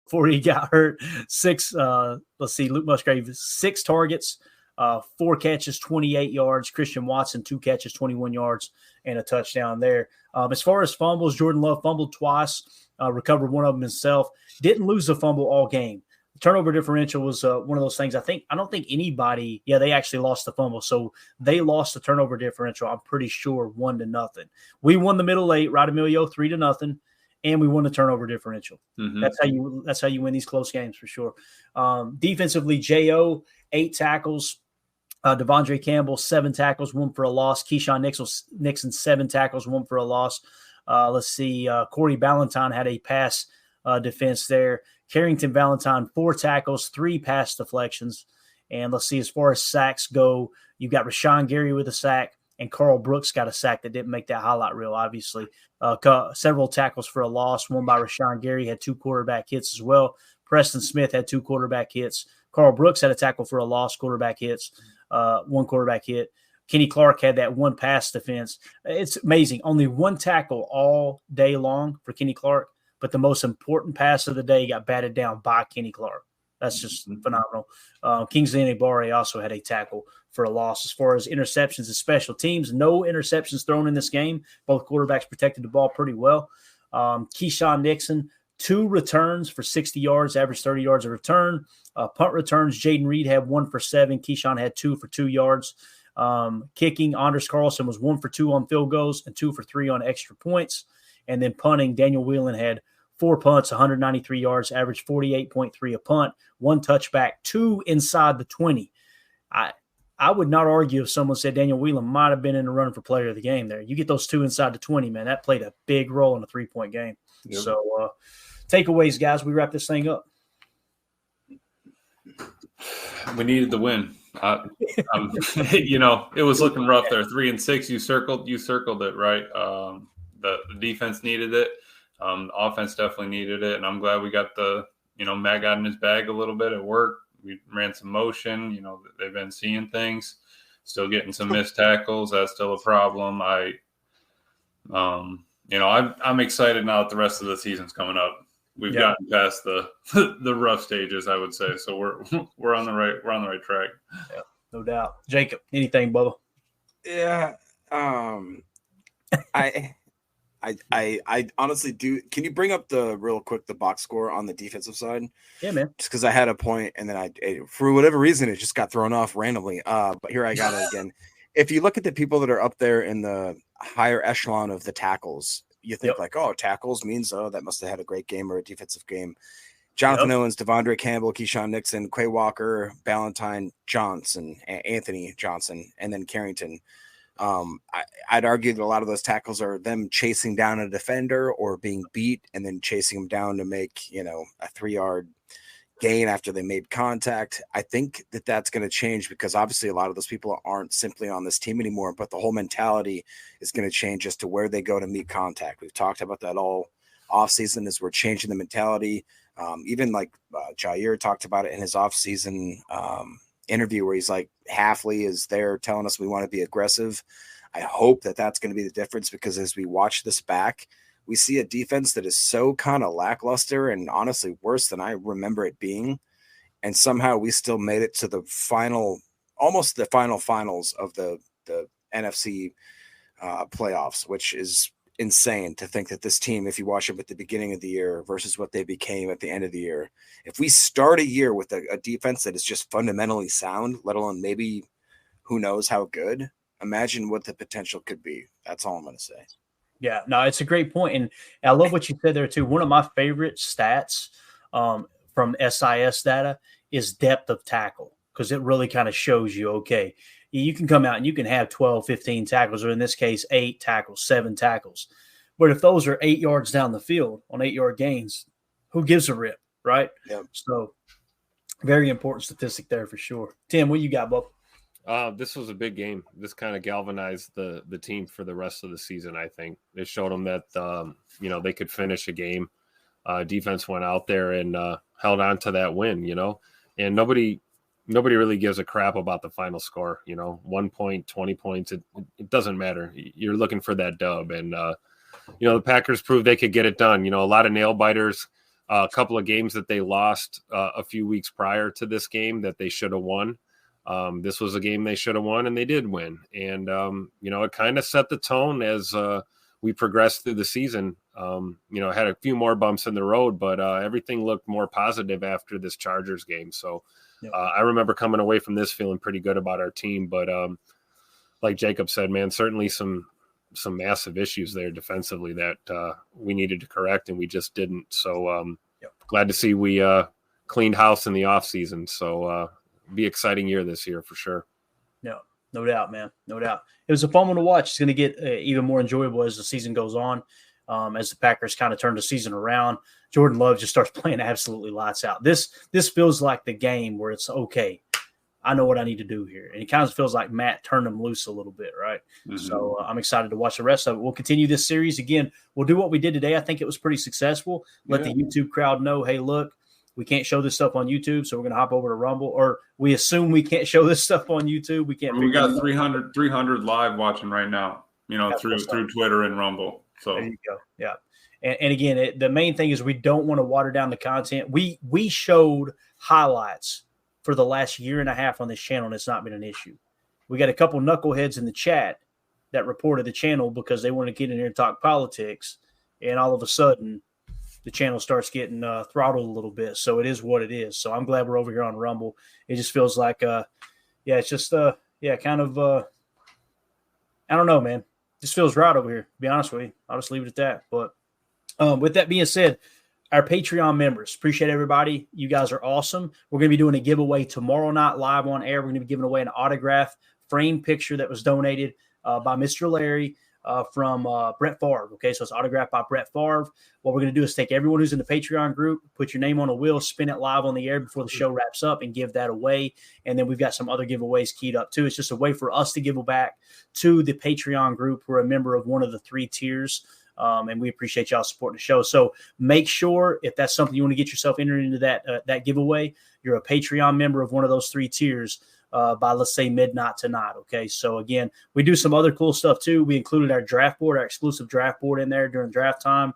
D: Before he got hurt, Luke Musgrave, 6 targets, 4 catches, 28 yards. Christian Watson, 2 catches, 21 yards, and a touchdown there. As far as fumbles, Jordan Love fumbled twice, recovered one of them himself. Didn't lose the fumble all game. The turnover differential was one of those things. I don't think anybody. Yeah, they actually lost the fumble, so they lost the turnover differential. I'm pretty sure 1-0. We won the middle 8, right, Emilio, 3-0. And we won the turnover differential.
E: Mm-hmm.
D: That's how you win these close games for sure. Defensively, J.O., 8 tackles. Devondre Campbell, 7 tackles, 1 for a loss. Keyshawn Nixon, 7 tackles, 1 for a loss. Corey Ballantyne had a pass defense there. Carrington Valentine, 4 tackles, 3 pass deflections. And let's see, as far as sacks go, you've got Rashawn Gary with a sack, and Carl Brooks got a sack that didn't make that highlight reel, obviously. Several tackles for a loss. One by Rashawn Gary, had 2 quarterback hits as well. Preston Smith had 2 quarterback hits. Carl Brooks had a tackle for a loss, quarterback hits, 1 quarterback hit. Kenny Clark had that 1 pass defense. It's amazing. Only 1 tackle all day long for Kenny Clark, but the most important pass of the day got batted down by Kenny Clark. That's just phenomenal. Kingsley Enagbare also had a tackle for a loss. As far as interceptions and special teams, no interceptions thrown in this game. Both quarterbacks protected the ball pretty well. Keyshawn Nixon, 2 returns for 60 yards, average 30 yards a return. Punt returns, Jaden Reed had 1 for 7. Keyshawn had 2 for 2 yards. Kicking, Anders Carlson was 1 for 2 on field goals and 2 for 3 on extra points. And then punting, Daniel Whelan had 4 punts, 193 yards, average 48.3 a punt, 1 touchback, 2 inside the 20. I would not argue if someone said Daniel Whelan might have been in the running for player of the game there. You get those 2 inside the 20, man, that played a big role in a 3-point game. Yep. So takeaways, guys, we wrap this thing up.
E: We needed the win. It was looking rough there. 3-6, you circled it, right? The defense needed it. Offense definitely needed it, and I'm glad we got Matt got in his bag a little bit at work. We ran some motion. They've been seeing things. Still getting some missed tackles. That's still a problem. I'm excited now that the rest of the season's coming up. We've gotten past the rough stages, I would say. So we're on the right track.
D: Yeah, no doubt. Jacob, anything, Bubba?
F: Yeah. I honestly do. Can you bring up the box score on the defensive side?
D: Yeah, man.
F: Just because I had a point and then for whatever reason, it just got thrown off randomly. But here I got it again. If you look at the people that are up there in the higher echelon of the tackles, you think like, oh, tackles means, oh, that must have had a great game or a defensive game. Jonathan Owens, Devondre Campbell, Keyshawn Nixon, Quay Walker, Ballantyne Johnson, Anthony Johnson, and then Carrington. I'd argue that a lot of those tackles are them chasing down a defender or being beat and then chasing them down to make, a 3-yard gain after they made contact. I think that that's going to change because obviously a lot of those people aren't simply on this team anymore, but the whole mentality is going to change as to where they go to meet contact. We've talked about that all offseason as we're changing the mentality. Even like Jair talked about it in his offseason interview where he's like, Halfley is there telling us we want to be aggressive. I hope that that's going to be the difference because as we watch this back, we see a defense that is so kind of lackluster and honestly worse than I remember it being. And somehow we still made it to the almost the finals of the NFC playoffs, which is insane to think that this team, if you watch them at the beginning of the year versus what they became at the end of the year, if we start a year with a defense that is just fundamentally sound, let alone maybe who knows how good, imagine what the potential could be. That's all I'm going to say.
D: Yeah, no, it's a great point. And I love what you said there too. One of my favorite stats from SIS data is depth of tackle, because it really kind of shows you, okay, you can come out and you can have 12, 15 tackles, or in this case, 8 tackles, 7 tackles. But if those are 8 yards down the field on 8-yard gains, who gives a rip, right?
F: Yep.
D: So very important statistic there for sure. Tim, what you got, bub?
G: This was a big game. This kind of galvanized the team for the rest of the season, I think. It showed them that, they could finish a game. Defense went out there and held on to that win, and nobody really gives a crap about the final score. 1 point, 20 points, it doesn't matter. You're looking for that dub. And, the Packers proved they could get it done. A lot of nail biters, a couple of games that they lost a few weeks prior to this game that they should have won. This was a game they should have won, and they did win. And, it kind of set the tone as we progressed through the season. Had a few more bumps in the road, but everything looked more positive after this Chargers game. So I remember coming away from this feeling pretty good about our team. But like Jacob said, man, certainly some massive issues there defensively that we needed to correct, and we just didn't. So glad to see we cleaned house in the offseason. So be an exciting year this year for sure.
D: No doubt, man. No doubt. It was a fun one to watch. It's going to get even more enjoyable as the season goes on. As the Packers kind of turn the season around, Jordan Love just starts playing absolutely lights out. This feels like the game where it's okay, I know what I need to do here. And it kind of feels like Matt turned him loose a little bit, right? Mm-hmm. So I'm excited to watch the rest of it. We'll continue this series. Again, we'll do what we did today. I think it was pretty successful. Let the YouTube crowd know, hey, look, we can't show this stuff on YouTube, so we're going to hop over to Rumble. Or we assume we can't show this stuff on YouTube. We can't.
M: We got 300 live watching right now, through Twitter and Rumble. So
D: there you go. Yeah. And again, the main thing is we don't want to water down the content. We showed highlights for the last year and a half on this channel, and it's not been an issue. We got a couple knuckleheads in the chat that reported the channel because they want to get in here and talk politics, and all of a sudden the channel starts getting throttled a little bit. So it is what it is. So I'm glad we're over here on Rumble. It just feels like, it's just, kind of, I don't know, man. Just feels right over here, to be honest with you. I'll just leave it at that. But with that being said, our Patreon members, appreciate everybody. You guys are awesome. We're going to be doing a giveaway tomorrow night live on air. We're going to be giving away an autograph frame picture that was donated by Mr. Larry from Brett Favre. Okay, so it's autographed by Brett Favre. What we're going to do is take everyone who's in the Patreon group, put your name on a wheel, spin it live on the air before the show wraps up, and give that away. And then we've got some other giveaways keyed up too. It's just a way for us to give back to the Patreon group. We're a member of one of the 3 tiers. And we appreciate y'all supporting the show. So make sure if that's something you want to get yourself entered into that giveaway, you're a Patreon member of one of those 3 tiers by, let's say, midnight tonight. Okay. So again, we do some other cool stuff too. We included our draft board, our exclusive draft board in there during draft time.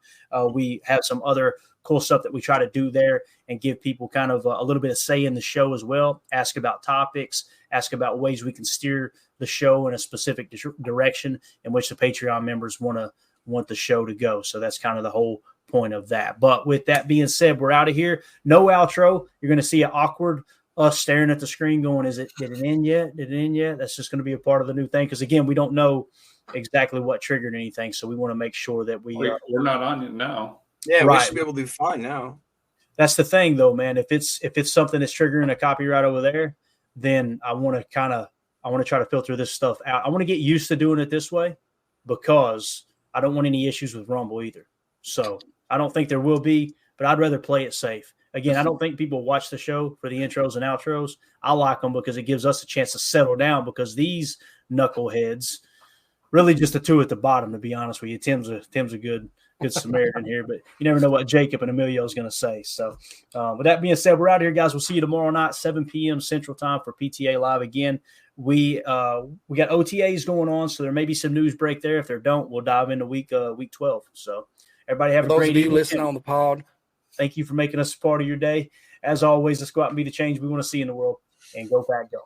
D: We have some other cool stuff that we try to do there and give people kind of a little bit of say in the show as well. Ask about topics, ask about ways we can steer the show in a specific direction in which the Patreon members want to want the show to go. So that's kind of the whole point of that. But with that being said, we're out of here. No outro. You're going to see an awkward us staring at the screen going, did it end yet? Did it end yet? That's just going to be a part of the new thing. Because again, we don't know exactly what triggered anything. So we want to make sure that we're
M: not on it now.
F: Yeah,
D: right.
F: We should be able to do fine now.
D: That's the thing though, man. If it's something that's triggering a copyright over there, then I want to try to filter this stuff out. I want to get used to doing it this way because I don't want any issues with Rumble either. So I don't think there will be, but I'd rather play it safe. Again, I don't think people watch the show for the intros and outros. I like them because it gives us a chance to settle down because these knuckleheads, really just the two at the bottom, to be honest with you. Tim's a good Samaritan here, but you never know what Jacob and Emilio is going to say. So with that being said, we're out here, guys. We'll see you tomorrow night, 7 p.m. Central Time for PTA Live again. We got OTAs going on, so there may be some news break there. If there don't, we'll dive into week 12. So everybody have a great evening.
N: Listening on the pod.
D: Thank you for making us a part of your day. As always, let's go out and be the change we want to see in the world. And go Pack, go.